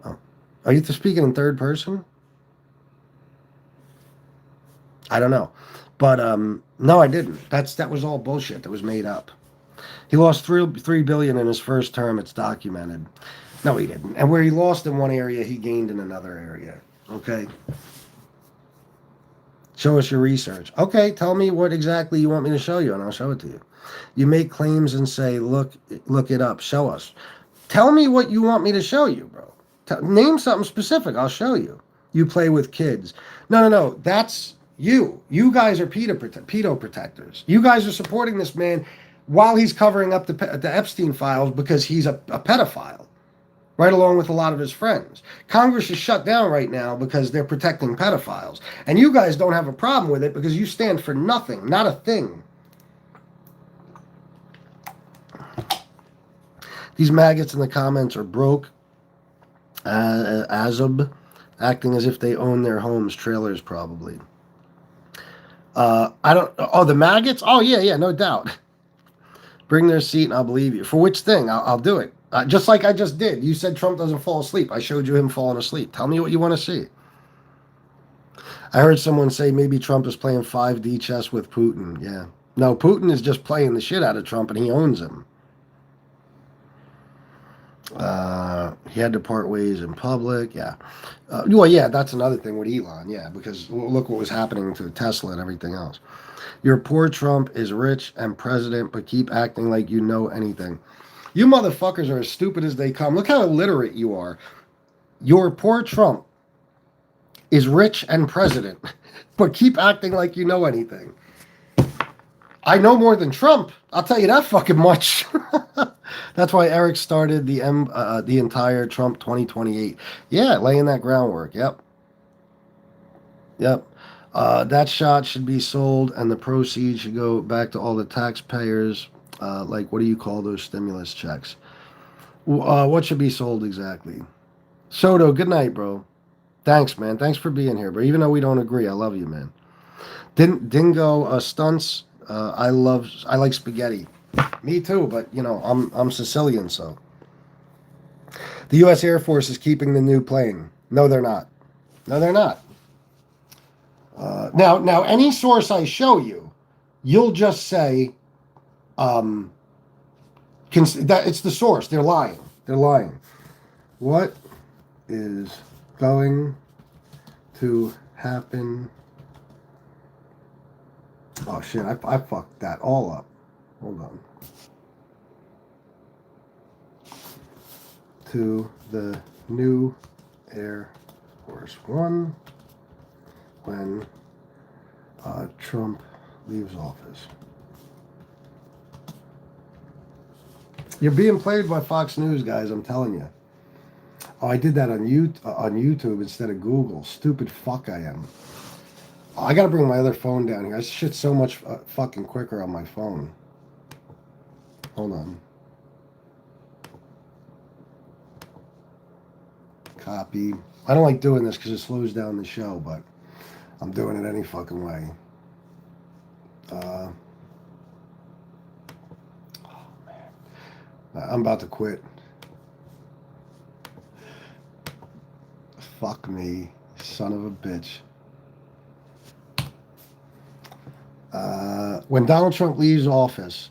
S1: oh. Are you speaking in third person? I don't know. But, no, I didn't. That was all bullshit that was made up. He lost $3 billion in his first term. It's documented. No, he didn't. And where he lost in one area, he gained in another area. Okay? Show us your research. Okay, tell me what exactly you want me to show you, and I'll show it to you. You make claims and say, look it up. Show us. Tell me what you want me to show you, bro. Name something specific. I'll show you. You play with kids. No. That's you. You guys are pedo protectors. You guys are supporting this man while he's covering up the Epstein files because he's a pedophile, right along with a lot of his friends. Congress is shut down right now because they're protecting pedophiles. And you guys don't have a problem with it because you stand for nothing, not a thing. These maggots in the comments are broke. Azub, acting as if they own their homes, trailers probably. I don't. Oh, the maggots. Oh yeah, no doubt. Bring their seat and I'll believe you. For which thing? I'll do it. Just like I just did. You said Trump doesn't fall asleep. I showed you him falling asleep. Tell me what you want to see. I heard someone say maybe Trump is playing 5D chess with Putin. Yeah. No, Putin is just playing the shit out of Trump and he owns him. He had to part ways in public. Yeah. Well, yeah, that's another thing with Elon. Yeah, because look what was happening to Tesla and everything else. Your poor Trump is rich and president, but keep acting like you know anything. You motherfuckers are as stupid as they come. Look how illiterate you are. Your poor Trump is rich and president, but keep acting like you know anything. I know more than Trump. I'll tell you that fucking much. That's why Eric started the entire Trump 2028. Yeah, laying that groundwork. Yep. That shot should be sold, and the proceeds should go back to all the taxpayers. Like, what do you call those stimulus checks? What should be sold exactly? Soto, good night, bro. Thanks, man. Thanks for being here, bro. Even though we don't agree, I love you, man. Dingo stunts. I like spaghetti. Me too, but you know I'm Sicilian, so. The U.S. Air Force is keeping the new plane. No, they're not. No, they're not. Now, any source I show you, you'll just say, that it's the source. They're lying. They're lying. What is going to happen? Oh shit! I fucked that all up. Hold on. To the new Air Force One when Trump leaves office. You're being played by Fox News, guys. I'm telling you. Oh, I did that on YouTube instead of Google. Stupid fuck I am. Oh, I gotta bring my other phone down here. This shit's so much fucking quicker on my phone. Hold on. Copy. I don't like doing this because it slows down the show, but I'm doing it any fucking way. Oh, man. I'm about to quit. Fuck me, son of a bitch. When Donald Trump leaves office,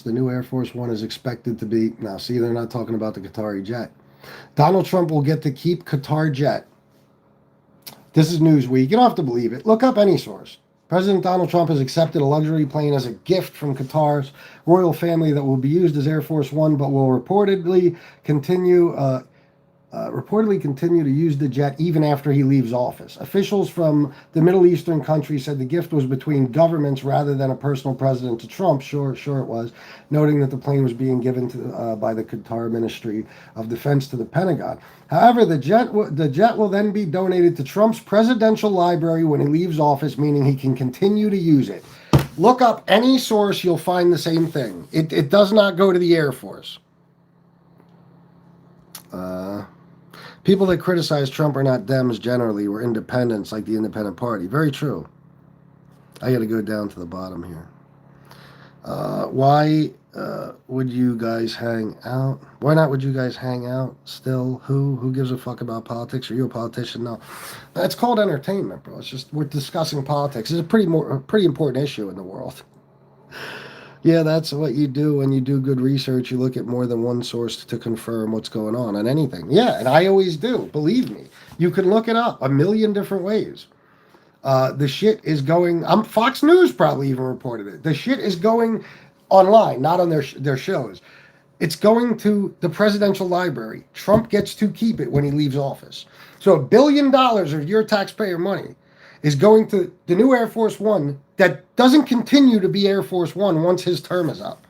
S1: the new Air Force One is expected to be... Now, see, they're not talking about the Qatari jet. Donald Trump will get to keep Qatar jet. This is Newsweek. You don't have to believe it. Look up any source. President Donald Trump has accepted a luxury plane as a gift from Qatar's royal family that will be used as Air Force One, but will reportedly continue to use the jet even after he leaves office. Officials from the Middle Eastern country said the gift was between governments rather than a personal president to Trump. Sure it was, noting that the plane was being given to by the Qatar Ministry of Defense to the Pentagon. However, the jet will then be donated to Trump's presidential library when he leaves office, meaning he can continue to use it. Look up any source, you'll find the same thing. It does not go to the Air Force. People that criticize Trump are not Dems generally. We're independents like the Independent Party. Very true. I got to go down to the bottom here. Why Would you guys hang out? Why not? Would you guys hang out still? Who gives a fuck about politics? Are you a politician? No. It's called entertainment, bro. It's just we're discussing politics. It's a pretty important issue in the world. Yeah, that's what you do when you do good research. You look at more than one source to confirm what's going on anything. Yeah, and I always do. Believe me, you can look it up a million different ways. The shit is going. Fox News probably even reported it. The shit is going online, not on their shows. It's going to the presidential library. Trump gets to keep it when he leaves office. So $1 billion of your taxpayer money is going to the new Air Force One that doesn't continue to be Air Force One once his term is up.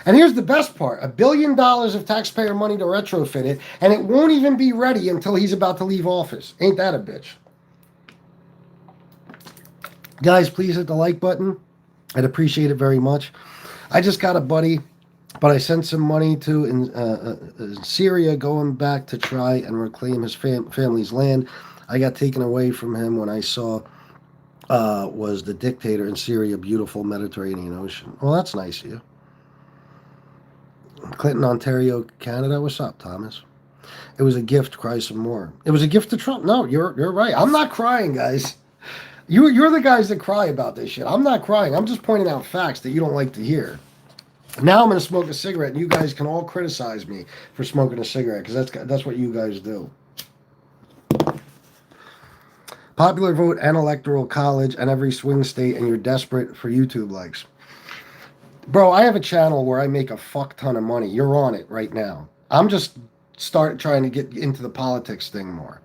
S1: And here's the best part: $1 billion of taxpayer money to retrofit it, and it won't even be ready until he's about to leave office. Ain't that a bitch? Guys, please hit the like button. I'd appreciate it very much. I just got a buddy, but I sent some money to in Syria, going back to try and reclaim his family's land. I got taken away from him when I saw was the dictator in Syria, beautiful Mediterranean Ocean. Well, that's nice of you. Clinton, Ontario, Canada. What's up, Thomas? It was a gift. Cry some more. It was a gift to Trump. No, you're right. I'm not crying, guys. You're the guys that cry about this shit. I'm not crying. I'm just pointing out facts that you don't like to hear. Now I'm going to smoke a cigarette, and you guys can all criticize me for smoking a cigarette, because that's what you guys do. Popular vote and electoral college and every swing state, and you're desperate for YouTube likes. Bro, I have a channel where I make a fuck ton of money. You're on it right now. I'm just trying to get into the politics thing more.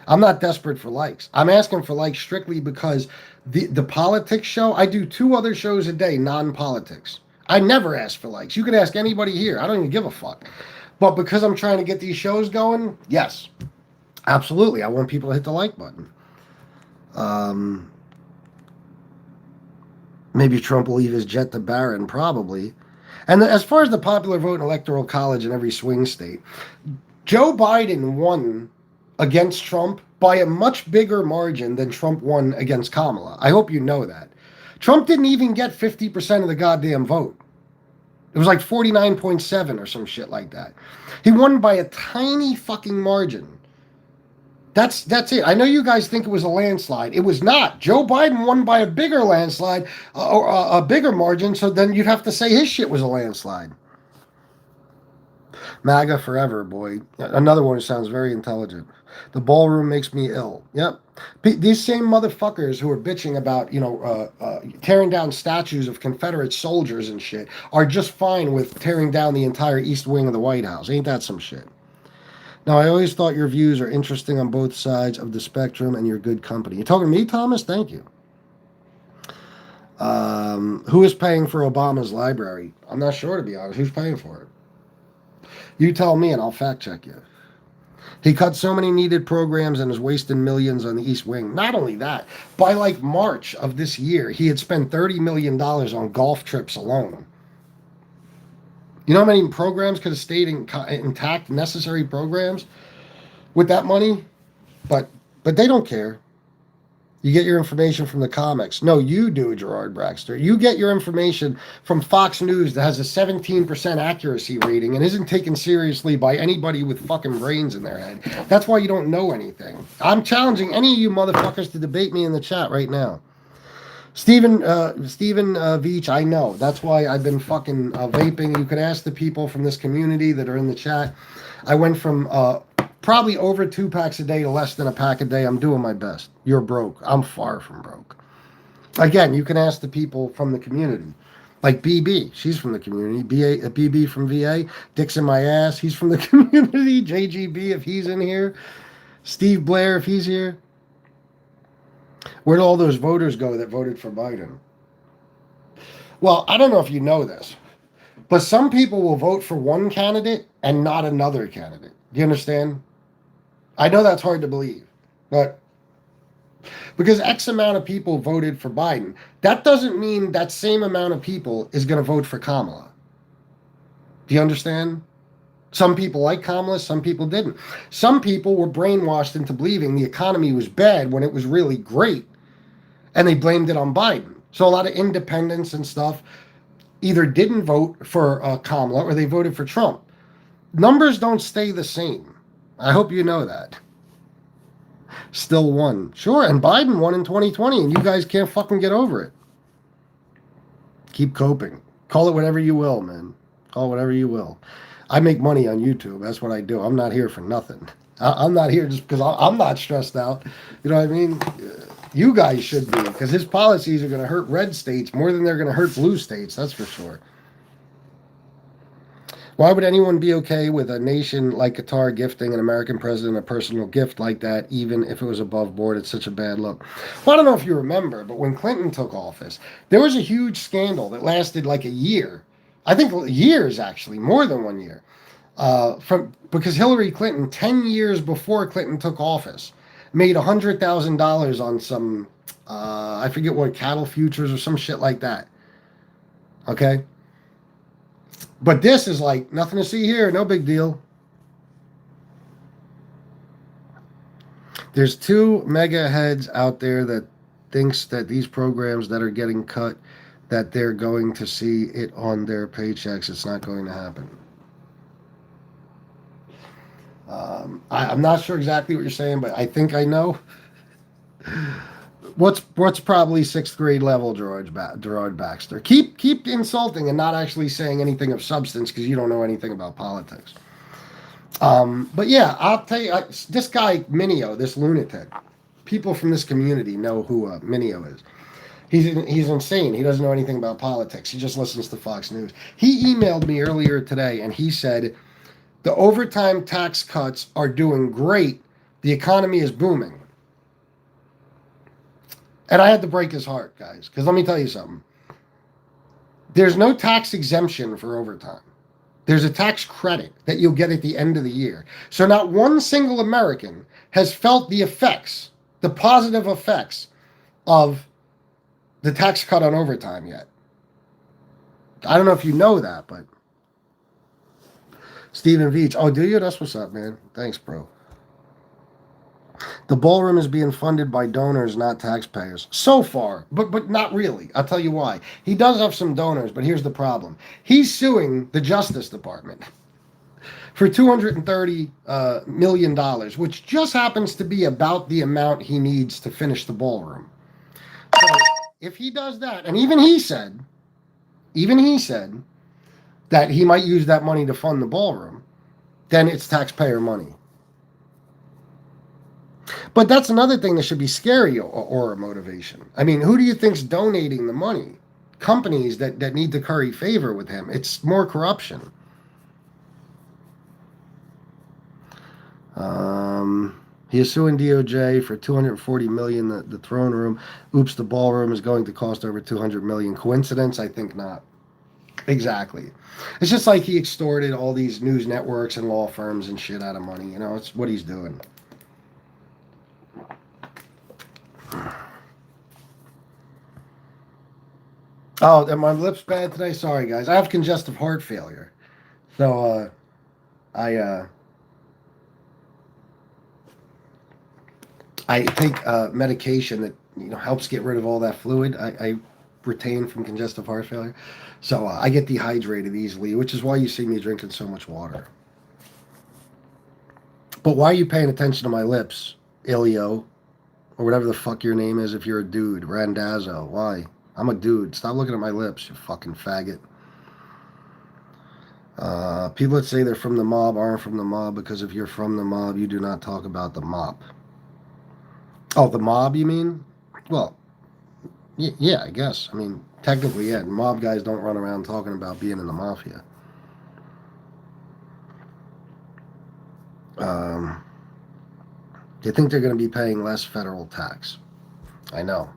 S1: I'm not desperate for likes. I'm asking for likes strictly because the politics show, I do 2 other shows a day, non-politics. I never ask for likes. You can ask anybody here. I don't even give a fuck. But because I'm trying to get these shows going, yes, absolutely. I want people to hit the like button. Maybe Trump will leave his jet to Barron, probably. And as far as the popular vote and electoral college in every swing state, Joe Biden won against Trump by a much bigger margin than Trump won against Kamala. I hope you know that. Trump didn't even get 50% of the goddamn vote. It was like 49.7 or some shit like that. He won by a tiny fucking margin. That's it. I know you guys think it was a landslide. It was not. Joe Biden won by a bigger landslide, or a bigger margin, so then you'd have to say his shit was a landslide. MAGA forever, boy. Another one who sounds very intelligent. The ballroom makes me ill. Yep. These same motherfuckers who are bitching about, tearing down statues of Confederate soldiers and shit are just fine with tearing down the entire East Wing of the White House. Ain't that some shit? Now, I always thought your views are interesting on both sides of the spectrum, and you're good company. You talking to me, Thomas? Thank you. Who is paying for Obama's library? I'm not sure, to be honest. Who's paying for it? You tell me, and I'll fact check you. He cut so many needed programs and is wasting millions on the East Wing. Not only that, by like March of this year, he had spent $30 million on golf trips alone. You know how many programs could have stayed intact, necessary programs, with that money? But they don't care. You get your information from the comics. No, you do, Gerard Braxter. You get your information from Fox News that has a 17% accuracy rating and isn't taken seriously by anybody with fucking brains in their head. That's why you don't know anything. I'm challenging any of you motherfuckers to debate me in the chat right now. Stephen Veach, I know. That's why I've been fucking vaping. You could ask the people from this community that are in the chat. I went from probably over 2 packs a day to less than a pack a day. I'm doing my best. You're broke. I'm far from broke. Again, you can ask the people from the community. Like BB, she's from the community. BB from VA. Dick's in my ass, he's from the community. JGB, if he's in here. Steve Blair, if he's here. Where'd all those voters go that voted for Biden? Well, I don't know if you know this, but some people will vote for one candidate and not another candidate. Do you understand? I know that's hard to believe, but because X amount of people voted for Biden, that doesn't mean that same amount of people is going to vote for Kamala. Do you understand? Some people like Kamala, some people didn't. Some people were brainwashed into believing the economy was bad when it was really great, and they blamed it on Biden. So a lot of independents and stuff, either didn't vote for Kamala or they voted for Trump. Numbers don't stay the same. I hope you know that. Still won. Sure, and Biden won in 2020, and you guys can't fucking get over it. Keep coping. Call it whatever you will, man. Call it whatever you will. I make money on YouTube. That's what I do. I'm not here for nothing. I'm not here just because I'm not stressed out. You know what I mean? You guys should be, because his policies are going to hurt red states more than they're going to hurt blue states. That's for sure. Why would anyone be okay with a nation like Qatar gifting an American president a personal gift like that, even if it was above board? It's such a bad look. Well, I don't know if you remember, but when Clinton took office, there was a huge scandal that lasted like a year. I think years, actually, more than 1 year. Because Hillary Clinton, 10 years before Clinton took office, made $100,000 on some, I forget what, cattle futures or some shit like that. Okay? But this is like, nothing to see here, no big deal. There's 2 mega heads out there that thinks that these programs that are getting cut, that they're going to see it on their paychecks. It's not going to happen. I'm not sure exactly what you're saying, but I think I know. What's probably 6th grade level, Gerard Baxter? Keep insulting and not actually saying anything of substance, because you don't know anything about politics. But yeah, I'll tell you, this guy Mineo, this lunatic, people from this community know who Mineo is. He's insane. He doesn't know anything about politics. He just listens to Fox News. He emailed me earlier today, and he said the overtime tax cuts are doing great. The economy is booming. And I had to break his heart, guys, because let me tell you something. There's no tax exemption for overtime. There's a tax credit that you'll get at the end of the year. So not one single American has felt the effects, the positive effects of the tax cut on overtime yet. I don't know if you know that, but Stephen Veach. Oh, do you? That's what's up, man. Thanks, bro. The ballroom is being funded by donors, not taxpayers. So far, but not really. I'll tell you why. He does have some donors, but here's the problem. He's suing the Justice Department for $230 million, which just happens to be about the amount he needs to finish the ballroom. So if he does that, and even he said that he might use that money to fund the ballroom, then it's taxpayer money. But that's another thing that should be scary or a motivation. I mean, who do you think's donating the money? Companies that need to curry favor with him. It's more corruption. He is suing DOJ for $240 million. The throne room. Oops, the ballroom is going to cost over $200 million. Coincidence? I think not. Exactly. It's just like he extorted all these news networks and law firms and shit out of money. You know, it's what he's doing. Oh, and my lips bad today? Sorry, guys. I have congestive heart failure. So, I take medication that, helps get rid of all that fluid I retain from congestive heart failure. So, I get dehydrated easily, which is why you see me drinking so much water. But why are you paying attention to my lips, Ilio? Or whatever the fuck your name is if you're a dude. Randazzo. Why? I'm a dude. Stop looking at my lips, you fucking faggot. People that say they're from the mob aren't from the mob, because if you're from the mob, you do not talk about the mob. Oh, the mob, you mean? Well, yeah, I guess. I mean, technically, yeah. Mob guys don't run around talking about being in the mafia. They think they're going to be paying less federal tax. I know.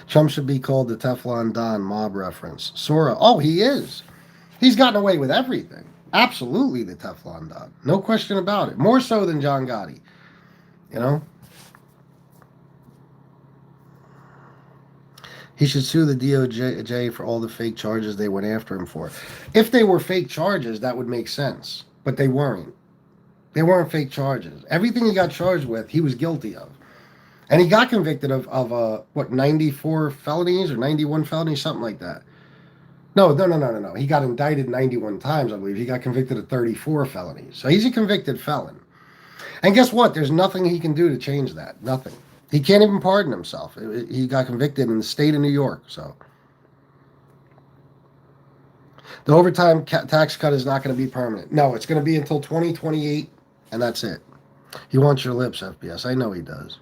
S1: Trump should be called the Teflon Don, mob reference. Sora, oh, he is. He's gotten away with everything. Absolutely the Teflon Don. No question about it. More so than John Gotti. He should sue the DOJ for all the fake charges they went after him for. If they were fake charges, that would make sense. But they weren't. They weren't fake charges. Everything he got charged with, he was guilty of. And he got convicted of 94 felonies or 91 felonies, something like that. No. He got indicted 91 times, I believe. He got convicted of 34 felonies. So he's a convicted felon. And guess what? There's nothing he can do to change that. Nothing. He can't even pardon himself. He got convicted in the state of New York. So the overtime tax cut is not going to be permanent. No, it's going to be until 2028, and that's it. He wants your lips, FBS. I know he does.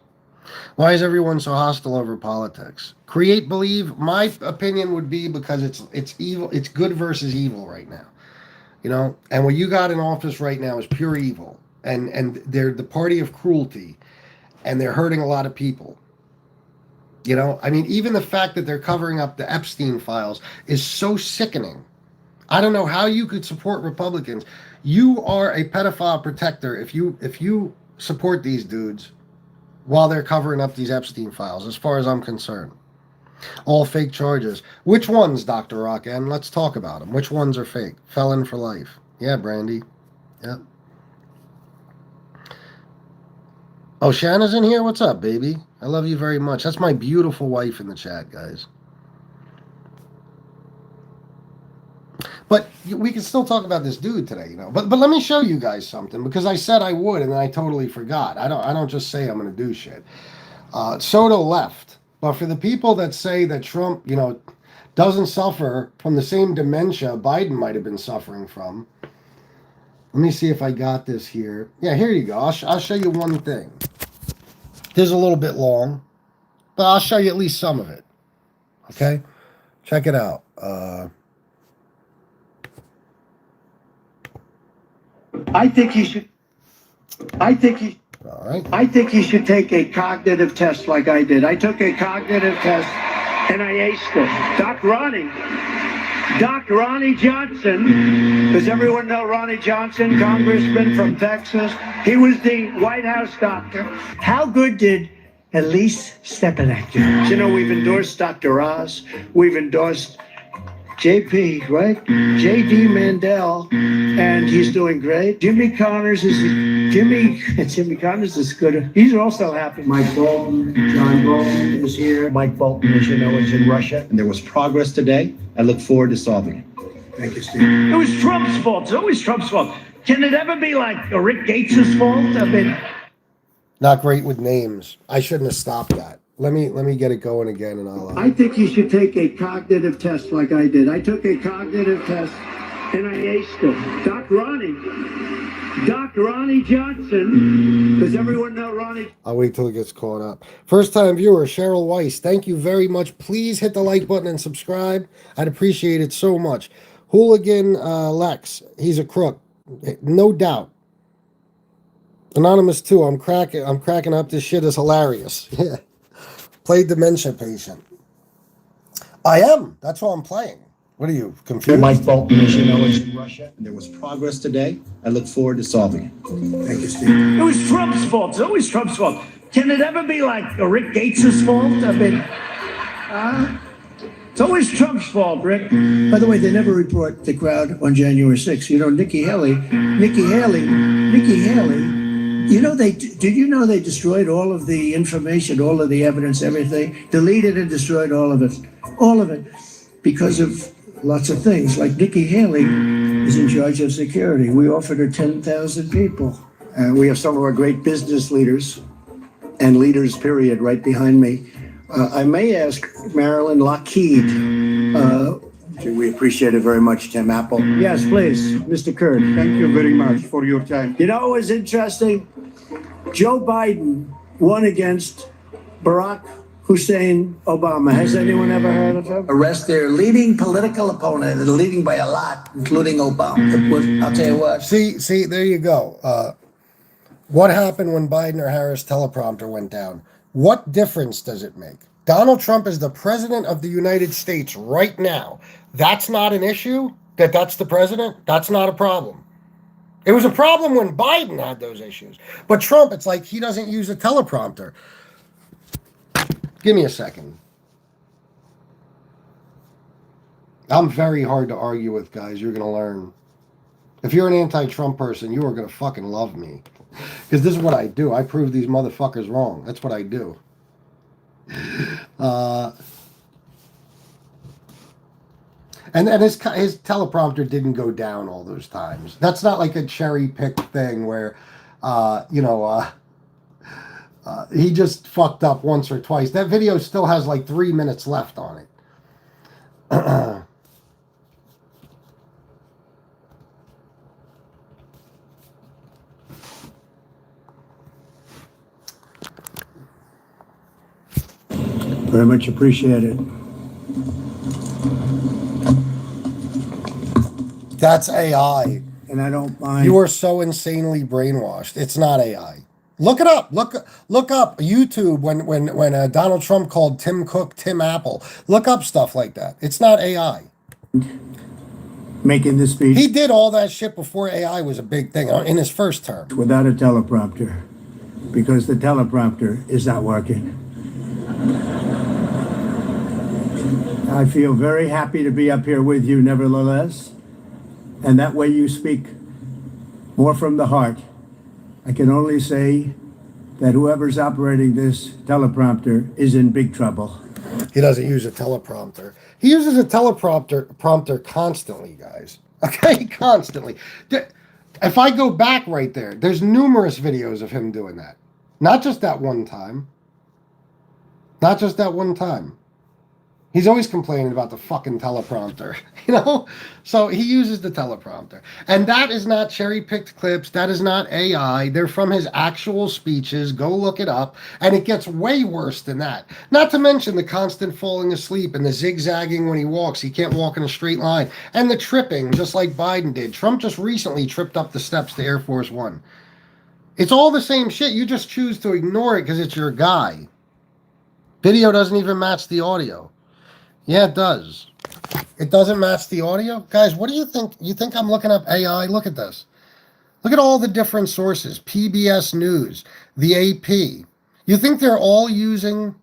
S1: Why is everyone so hostile over politics? Create believe. My opinion would be because it's evil. It's good versus evil right now. You know, and what you got in office right now is pure evil, and they're the party of cruelty, and they're hurting a lot of people. You know, I mean, even the fact that they're covering up the Epstein files is so sickening. I don't know how you could support Republicans. You are a pedophile protector if you support these dudes while they're covering up these Epstein files, as far as I'm concerned. All fake charges. Which ones, Dr. Rock? And let's talk about them. Which ones are fake? Felon for life. Yeah, Brandy. Yep. Oh, Shanna's in here? What's up, baby? I love you very much. That's my beautiful wife in the chat, guys. But we can still talk about this dude today, you know. But let me show you guys something, because I said I would and then I totally forgot. I don't just say I'm going to do shit. Soto left. But for the people that say that Trump, you know, doesn't suffer from the same dementia Biden might have been suffering from, let me see if I got this here. Yeah, here you go. I'll show you one thing. This is a little bit long, but I'll show you at least some of it. Okay? Check it out.
S3: I think he should take a cognitive test like I did. I took a cognitive test and I aced it. Doc Ronnie Johnson, does everyone know Ronnie Johnson, congressman from Texas? He was the White House doctor. How good did Elise Stepanek do? You know, we've endorsed Dr. Oz. We've endorsed JP, right? JD Mandel, and he's doing great. Jimmy Connors is good. He's also happy.
S4: Mike Bolton, John Bolton is here.
S3: Mike Bolton, as you know, is in Russia.
S4: And there was progress today. I look forward to solving it.
S3: Thank you, Steve. It was Trump's fault. It's always Trump's fault. Can it ever be like Rick Gates's fault? I mean,
S1: not great with names. I shouldn't have stopped that. Let me get it going again, and I'll.
S3: I think you should take a cognitive test like I did. I took a cognitive test and I aced it. Doc Ronnie Johnson. Does everyone know Ronnie?
S1: I'll wait till it gets caught up. First time viewer, Cheryl Weiss, thank you very much. Please hit the like button and subscribe. I'd appreciate it so much. Hooligan Lex, he's a crook. No doubt. Anonymous 2, I'm cracking up. This shit is hilarious. Yeah. Play dementia patient. I am. That's why I'm playing. What are you, confused?
S4: Mike Bolton, as you know, is in Russia. And there was progress today. I look forward to solving it.
S3: Thank you, Steve. It was Trump's fault. It's always Trump's fault. Can it ever be like Rick Gates's fault? I mean, it's always Trump's fault, Rick. By the way, they never report the crowd on January 6th. You know, Nikki Haley. You know, did you know they destroyed all of the information, all of the evidence, everything? Deleted and destroyed all of it. All of it. Because of lots of things. Like Nikki Haley is in charge of security. We offered her 10,000 people. We have some of our great business leaders and leaders, period, right behind me. I may ask Marilyn Lockheed. We appreciate it very much, Tim Apple. Yes, please, Mr. Kurd.
S5: Thank you very much for your time.
S3: You know what was interesting? Joe Biden won against Barack Hussein Obama. Has anyone ever heard of him?
S6: Arrest their leading political opponent, and leading by a lot, including Obama. I'll tell you what.
S1: See, there you go. What happened when Biden or Harris teleprompter went down? What difference does it make? Donald Trump is the president of the United States right now. That's not an issue? That's the president? That's not a problem. It was a problem when Biden had those issues. But Trump, it's like he doesn't use a teleprompter. Give me a second. I'm very hard to argue with, guys. You're going to learn. If you're an anti-Trump person, you are going to fucking love me. Because this is what I do. I prove these motherfuckers wrong. That's what I do. And his teleprompter didn't go down all those times. That's not like a cherry pick thing where, he just fucked up once or twice. That video still has like 3 minutes left on it.
S3: Very much appreciated.
S1: That's AI.
S3: And I don't mind.
S1: You are so insanely brainwashed. It's not AI. Look it up. Look up YouTube when Donald Trump called Tim Cook Tim Apple. Look up stuff like that. It's not AI.
S3: Making this speech
S1: He did all that shit before AI was a big thing in his first term.
S3: without a teleprompter because the teleprompter is not working. I feel very happy to be up here with you nevertheless. And that way you speak more from the heart. I can only say that whoever's operating this teleprompter is in big trouble.
S1: He doesn't use a teleprompter. He uses a prompter constantly, guys. Okay, constantly. If I go back right there, there's numerous videos of him doing that. Not just that one time. Not just that one time. He's always complaining about the fucking teleprompter, So he uses the teleprompter. And that is not cherry-picked clips. That is not AI. They're from his actual speeches. Go look it up. And it gets way worse than that. Not to mention the constant falling asleep and the zigzagging when he walks. He can't walk in a straight line. And the tripping, just like Biden did. Trump just recently tripped up the steps to Air Force One. It's all the same shit. You just choose to ignore it because it's your guy. Video doesn't even match the audio. Yeah, it does. It doesn't match the audio? Guys, what do you think? You think I'm looking up AI? Look at this. Look at all the different sources. PBS News, the AP. You think they're all using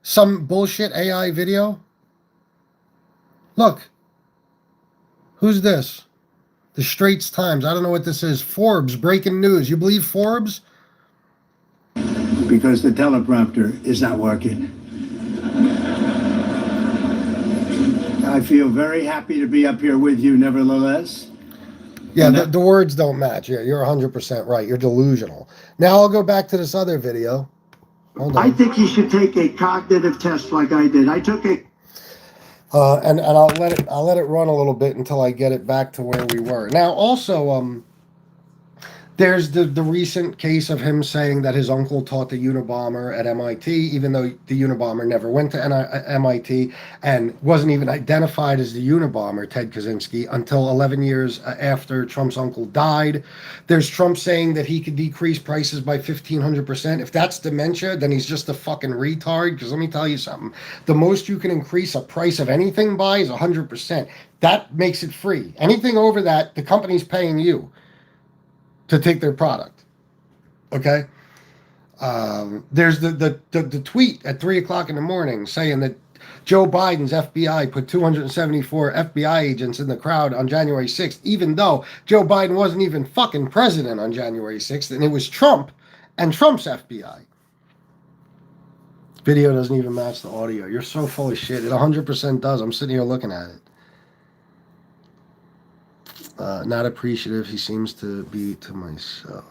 S1: some bullshit AI video? Look. Who's this? The Straits Times. I don't know what this is. Forbes, breaking news. You believe Forbes?
S3: Because the teleprompter is not working. I feel very happy to be up here with you nevertheless.
S1: Yeah, the words don't match. Yeah, you're 100% right. You're delusional. Now I'll go back to this other video. Hold on.
S3: I think you should take a cognitive test like I did. I took a
S1: and I'll let it run a little bit until I get it back to where we were. Now also there's the recent case of him saying that his uncle taught the Unabomber at MIT, even though the Unabomber never went to MIT and wasn't even identified as the Unabomber, Ted Kaczynski, until 11 years after Trump's uncle died. There's Trump saying that he could decrease prices by 1,500%. If that's dementia, then he's just a fucking retard, because let me tell you something. The most you can increase a price of anything by is 100%. That makes it free. Anything over that, the company's paying you to take their product. Okay? There's the tweet at 3 o'clock in the morning saying that Joe Biden's FBI put 274 FBI agents in the crowd on January 6th, even though Joe Biden wasn't even fucking president on January 6th, and it was Trump and Trump's FBI. Video doesn't even match the audio. You're so full of shit. It 100% does. I'm sitting here looking at it. Not appreciative. He seems to be to myself.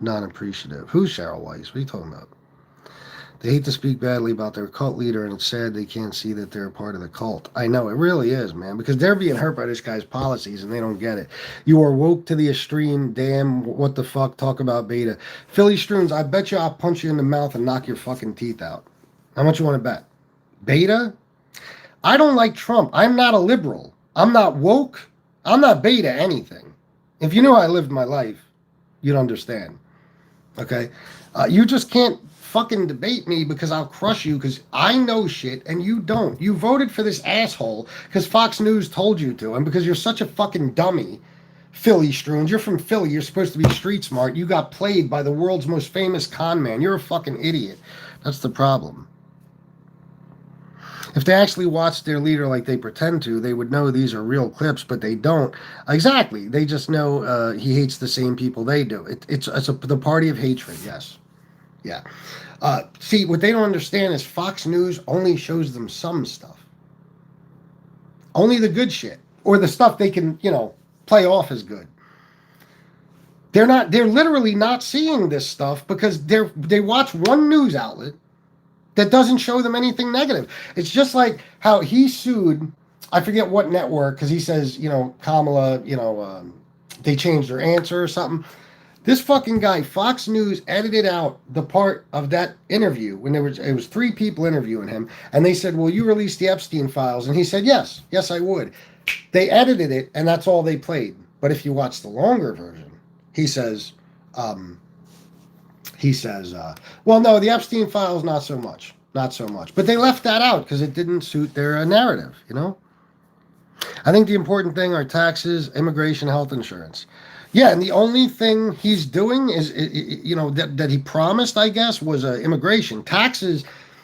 S1: Not appreciative. Who's Cheryl Weiss? What are you talking about? They hate to speak badly about their cult leader, and it's sad they can't see that they're a part of the cult. I know, it really is, man, because they're being hurt by this guy's policies, and they don't get it. You are woke to the extreme. Damn, what the fuck? Talk about beta. Philly Stroons, I bet you I'll punch you in the mouth and knock your fucking teeth out. How much you want to bet? Beta? I don't like Trump. I'm not a liberal. I'm not woke. I'm not beta anything. If you knew how I lived my life, you'd understand. Okay? You just can't fucking debate me because I'll crush you because I know shit and you don't. You voted for this asshole because Fox News told you to and because you're such a fucking dummy. Philly Stroons, you're from Philly. You're supposed to be street smart. You got played by the world's most famous con man. You're a fucking idiot. That's the problem. If they actually watched their leader like they pretend to, they would know these are real clips, but they don't. Exactly. They just know he hates the same people they do. It's the party of hatred, yes. Yeah. See, what they don't understand is Fox News only shows them some stuff. Only the good shit. Or the stuff they can, play off as good. They're literally not seeing this stuff because they watch one news outlet that doesn't show them anything negative. It's just like how he sued, I forget what network, because he says, Kamala, they changed their answer or something. This fucking guy, Fox News, edited out the part of that interview when it was 3 people interviewing him, and they said, "Will you release the Epstein files?" And he said, "Yes, I would." They edited it, and that's all they played. But if you watch the longer version, he says, "Well, no, the Epstein files, not so much. But they left that out because it didn't suit their narrative. I think the important thing are taxes, immigration, health insurance. Yeah, and the only thing he's doing is, that he promised, I guess, was immigration. Taxes,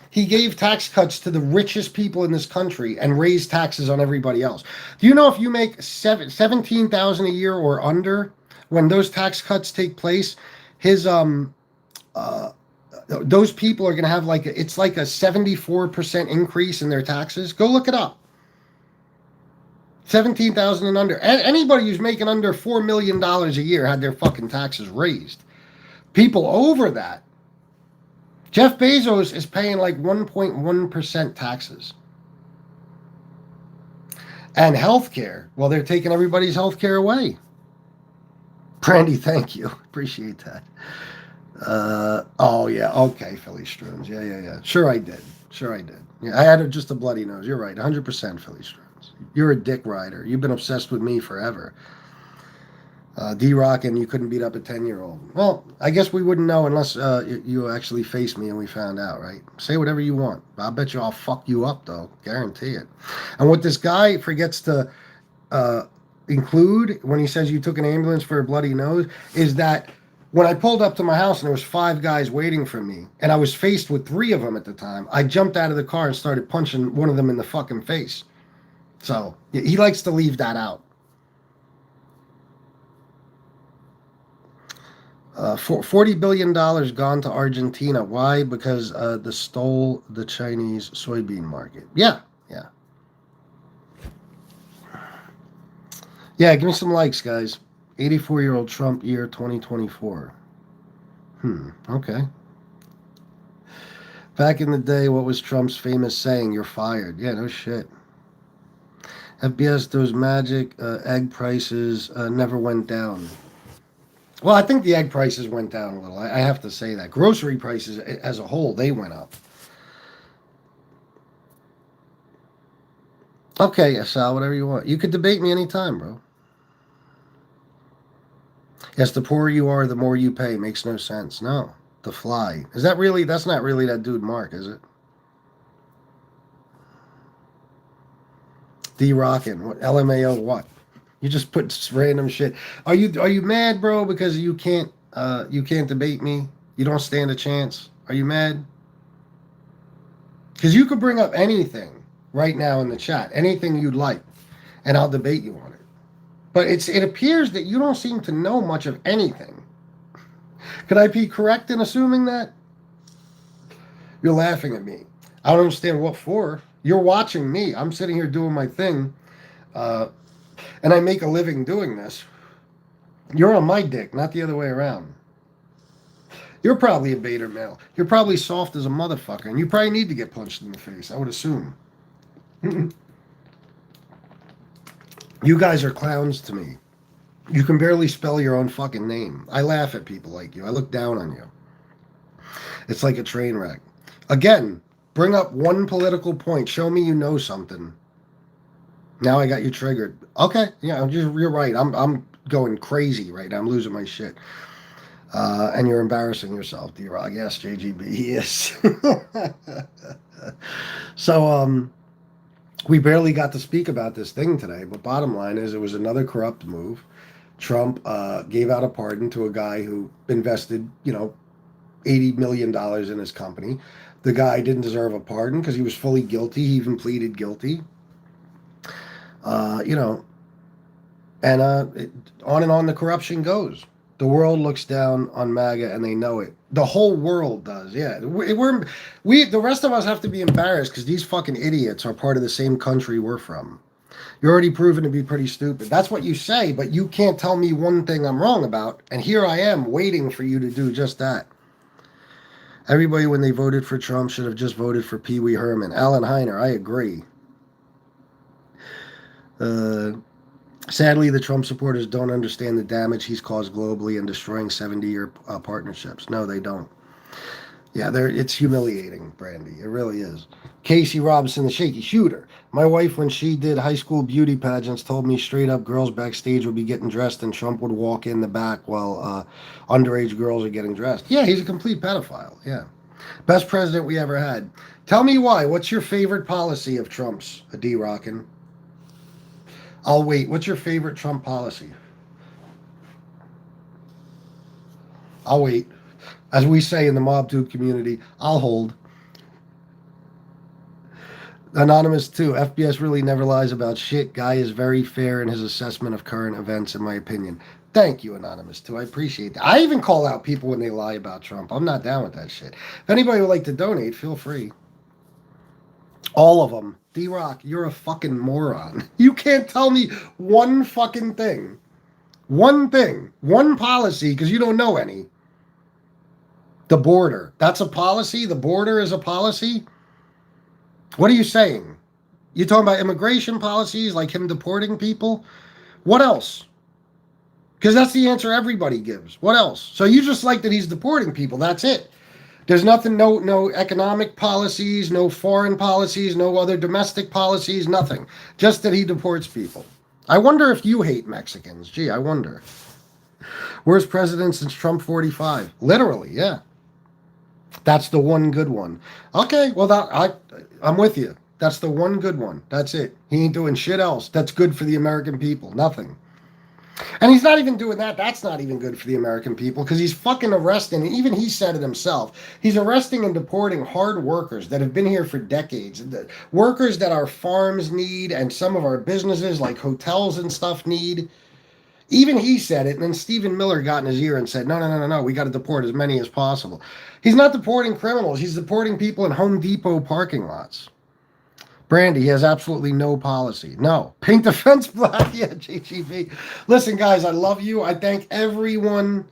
S1: he gave tax cuts to the richest people in this country and raised taxes on everybody else. Do you know if you make $17,000 a year or under, when those tax cuts take place, those people are going to have it's like a 74% increase in their taxes? Go look it up. 17,000 and under. Anybody who's making under $4 million a year had their fucking taxes raised. People over that. Jeff Bezos is paying like 1.1% taxes. And healthcare, well, they're taking everybody's healthcare away. Brandy, thank you. Appreciate that. Oh, yeah. Okay, Philly Strooms. Yeah. Sure I did. Yeah, I had just a bloody nose. You're right. 100% Philly Strooms. You're a dick rider. You've been obsessed with me forever. D-Rock, and you couldn't beat up a 10-year-old. Well, I guess we wouldn't know unless you actually faced me and we found out, right? Say whatever you want. I'll bet you I'll fuck you up, though. Guarantee it. And what this guy forgets to include when he says you took an ambulance for a bloody nose is that when I pulled up to my house and there was 5 guys waiting for me, and I was faced with 3 of them at the time, I jumped out of the car and started punching one of them in the fucking face. So he likes to leave that out. $40 billion gone to Argentina. Why? Because they stole the Chinese soybean market. Yeah. Yeah, give me some likes, guys. 84-year-old Trump year 2024. Okay. Back in the day, what was Trump's famous saying? You're fired. Yeah, no shit. FBS, those magic egg prices never went down. Well, I think the egg prices went down a little. I have to say that. Grocery prices as a whole, they went up. Okay, Sal, whatever you want. You could debate me anytime, bro. Yes, the poorer you are, the more you pay. Makes no sense. No. The Fly. Is that really, that's not really that dude Mark, is it? D-Rockin'. What? LMAO what? You just put random shit. Are you mad, bro, because you can't debate me? You don't stand a chance? Are you mad? Because you could bring up anything right now in the chat, anything you'd like, and I'll debate you on it. But it appears that you don't seem to know much of anything. Could I be correct in assuming that? You're laughing at me. I don't understand what for. You're watching me. I'm sitting here doing my thing, and I make a living doing this. You're on my dick, not the other way around. You're probably a beta male. You're probably soft as a motherfucker, and you probably need to get punched in the face, I would assume. You guys are clowns to me. You can barely spell your own fucking name. I laugh at people like you. I look down on you. It's like a train wreck. Again, bring up one political point. Show me you know something. Now I got you triggered. Okay, yeah, you're right. I'm going crazy right now. I'm losing my shit. And you're embarrassing yourself, D-Rock. Yes, JGB, he is. So, we barely got to speak about this thing today, but bottom line is it was another corrupt move. Trump gave out a pardon to a guy who invested, $80 million in his company. The guy didn't deserve a pardon because he was fully guilty. He even pleaded guilty. And on and on the corruption goes. The world looks down on MAGA and they know it. The whole world does, yeah. The rest of us have to be embarrassed because these fucking idiots are part of the same country we're from. You're already proven to be pretty stupid. That's what you say, but you can't tell me one thing I'm wrong about. And here I am waiting for you to do just that. Everybody, when they voted for Trump, should have just voted for Pee Wee Herman. Alan Heiner, I agree. Sadly, the Trump supporters don't understand the damage he's caused globally in destroying 70-year partnerships. No, they don't. Yeah, it's humiliating, Brandy. It really is. Casey Robinson, the shaky shooter. My wife, when she did high school beauty pageants, told me straight up girls backstage would be getting dressed and Trump would walk in the back while underage girls are getting dressed. Yeah, he's a complete pedophile. Yeah. Best president we ever had. Tell me why. What's your favorite policy of Trump's, D-Rockin'? I'll wait. What's your favorite Trump policy? I'll wait. As we say in the MobTube community, I'll hold. Anonymous 2, FBS really never lies about shit. Guy is very fair in his assessment of current events, in my opinion. Thank you, Anonymous 2. I appreciate that. I even call out people when they lie about Trump. I'm not down with that shit. If anybody would like to donate, feel free. All of them. D-Rock, you're a fucking moron. You can't tell me one fucking thing. One thing. One policy, because you don't know any. The border. That's a policy? The border is a policy? What are you saying? You talking about immigration policies, like him deporting people? What else? Because that's the answer everybody gives. What else? So you just like that he's deporting people. That's it. There's nothing, no economic policies, no foreign policies, no other domestic policies, nothing. Just that he deports people. I wonder if you hate Mexicans. Gee, I wonder. Worst president since Trump 45. Literally, yeah. That's the one good one. Okay, well, I'm with you. That's the one good one. That's it. He ain't doing shit else. That's good for the American people. Nothing. And he's not even doing that. That's not even good for the American people because he's fucking arresting, and even he said it himself, he's arresting and deporting hard workers that have been here for decades. The workers that our farms need and some of our businesses like hotels and stuff need. Even he said it, and then Stephen Miller got in his ear and said, no, we got to deport as many as possible. He's not deporting criminals. He's deporting people in Home Depot parking lots. Brandy, he has absolutely no policy. No. Paint the fence black. Yeah, JGB. Listen, guys, I love you. I thank everyone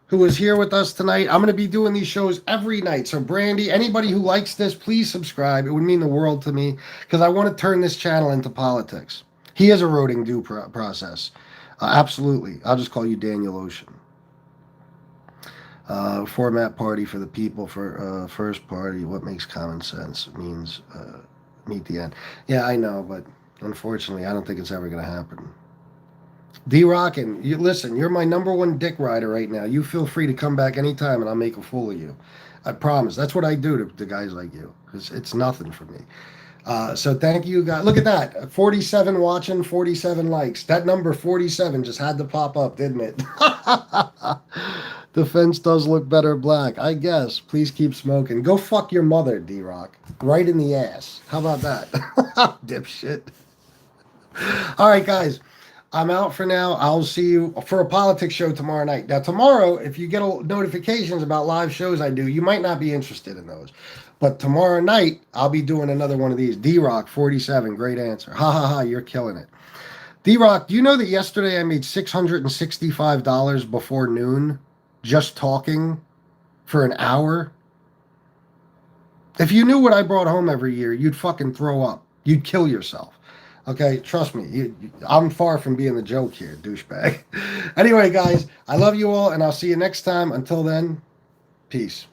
S1: who was here with us tonight. I'm going to be doing these shows every night. So, Brandy, anybody who likes this, please subscribe. It would mean the world to me because I want to turn this channel into politics. He is eroding due process. Absolutely. I'll just call you Daniel Ocean. Format party for the people for first party. What makes common sense means meet the end. Yeah, I know, but unfortunately, I don't think it's ever going to happen. D-Rockin', you listen, you're my number one dick rider right now. You feel free to come back anytime and I'll make a fool of you. I promise. That's what I do to guys like you. It's nothing for me. So thank you guys. Look at that. 47 watching, 47 likes. That number 47 just had to pop up, didn't it? The fence does look better black. I guess. Please keep smoking. Go fuck your mother, D-Rock. Right in the ass. How about that? Dipshit. All right, guys. I'm out for now. I'll see you for a politics show tomorrow night. Now, tomorrow, if you get notifications about live shows I do, you might not be interested in those. But tomorrow night, I'll be doing another one of these. D-Rock, 47. Great answer. Ha, ha, ha. You're killing it. D-Rock, do you know that yesterday I made $665 before noon just talking for an hour? If you knew what I brought home every year, you'd fucking throw up. You'd kill yourself. Okay, trust me. I'm far from being the joke here, douchebag. Anyway, guys, I love you all, and I'll see you next time. Until then, peace.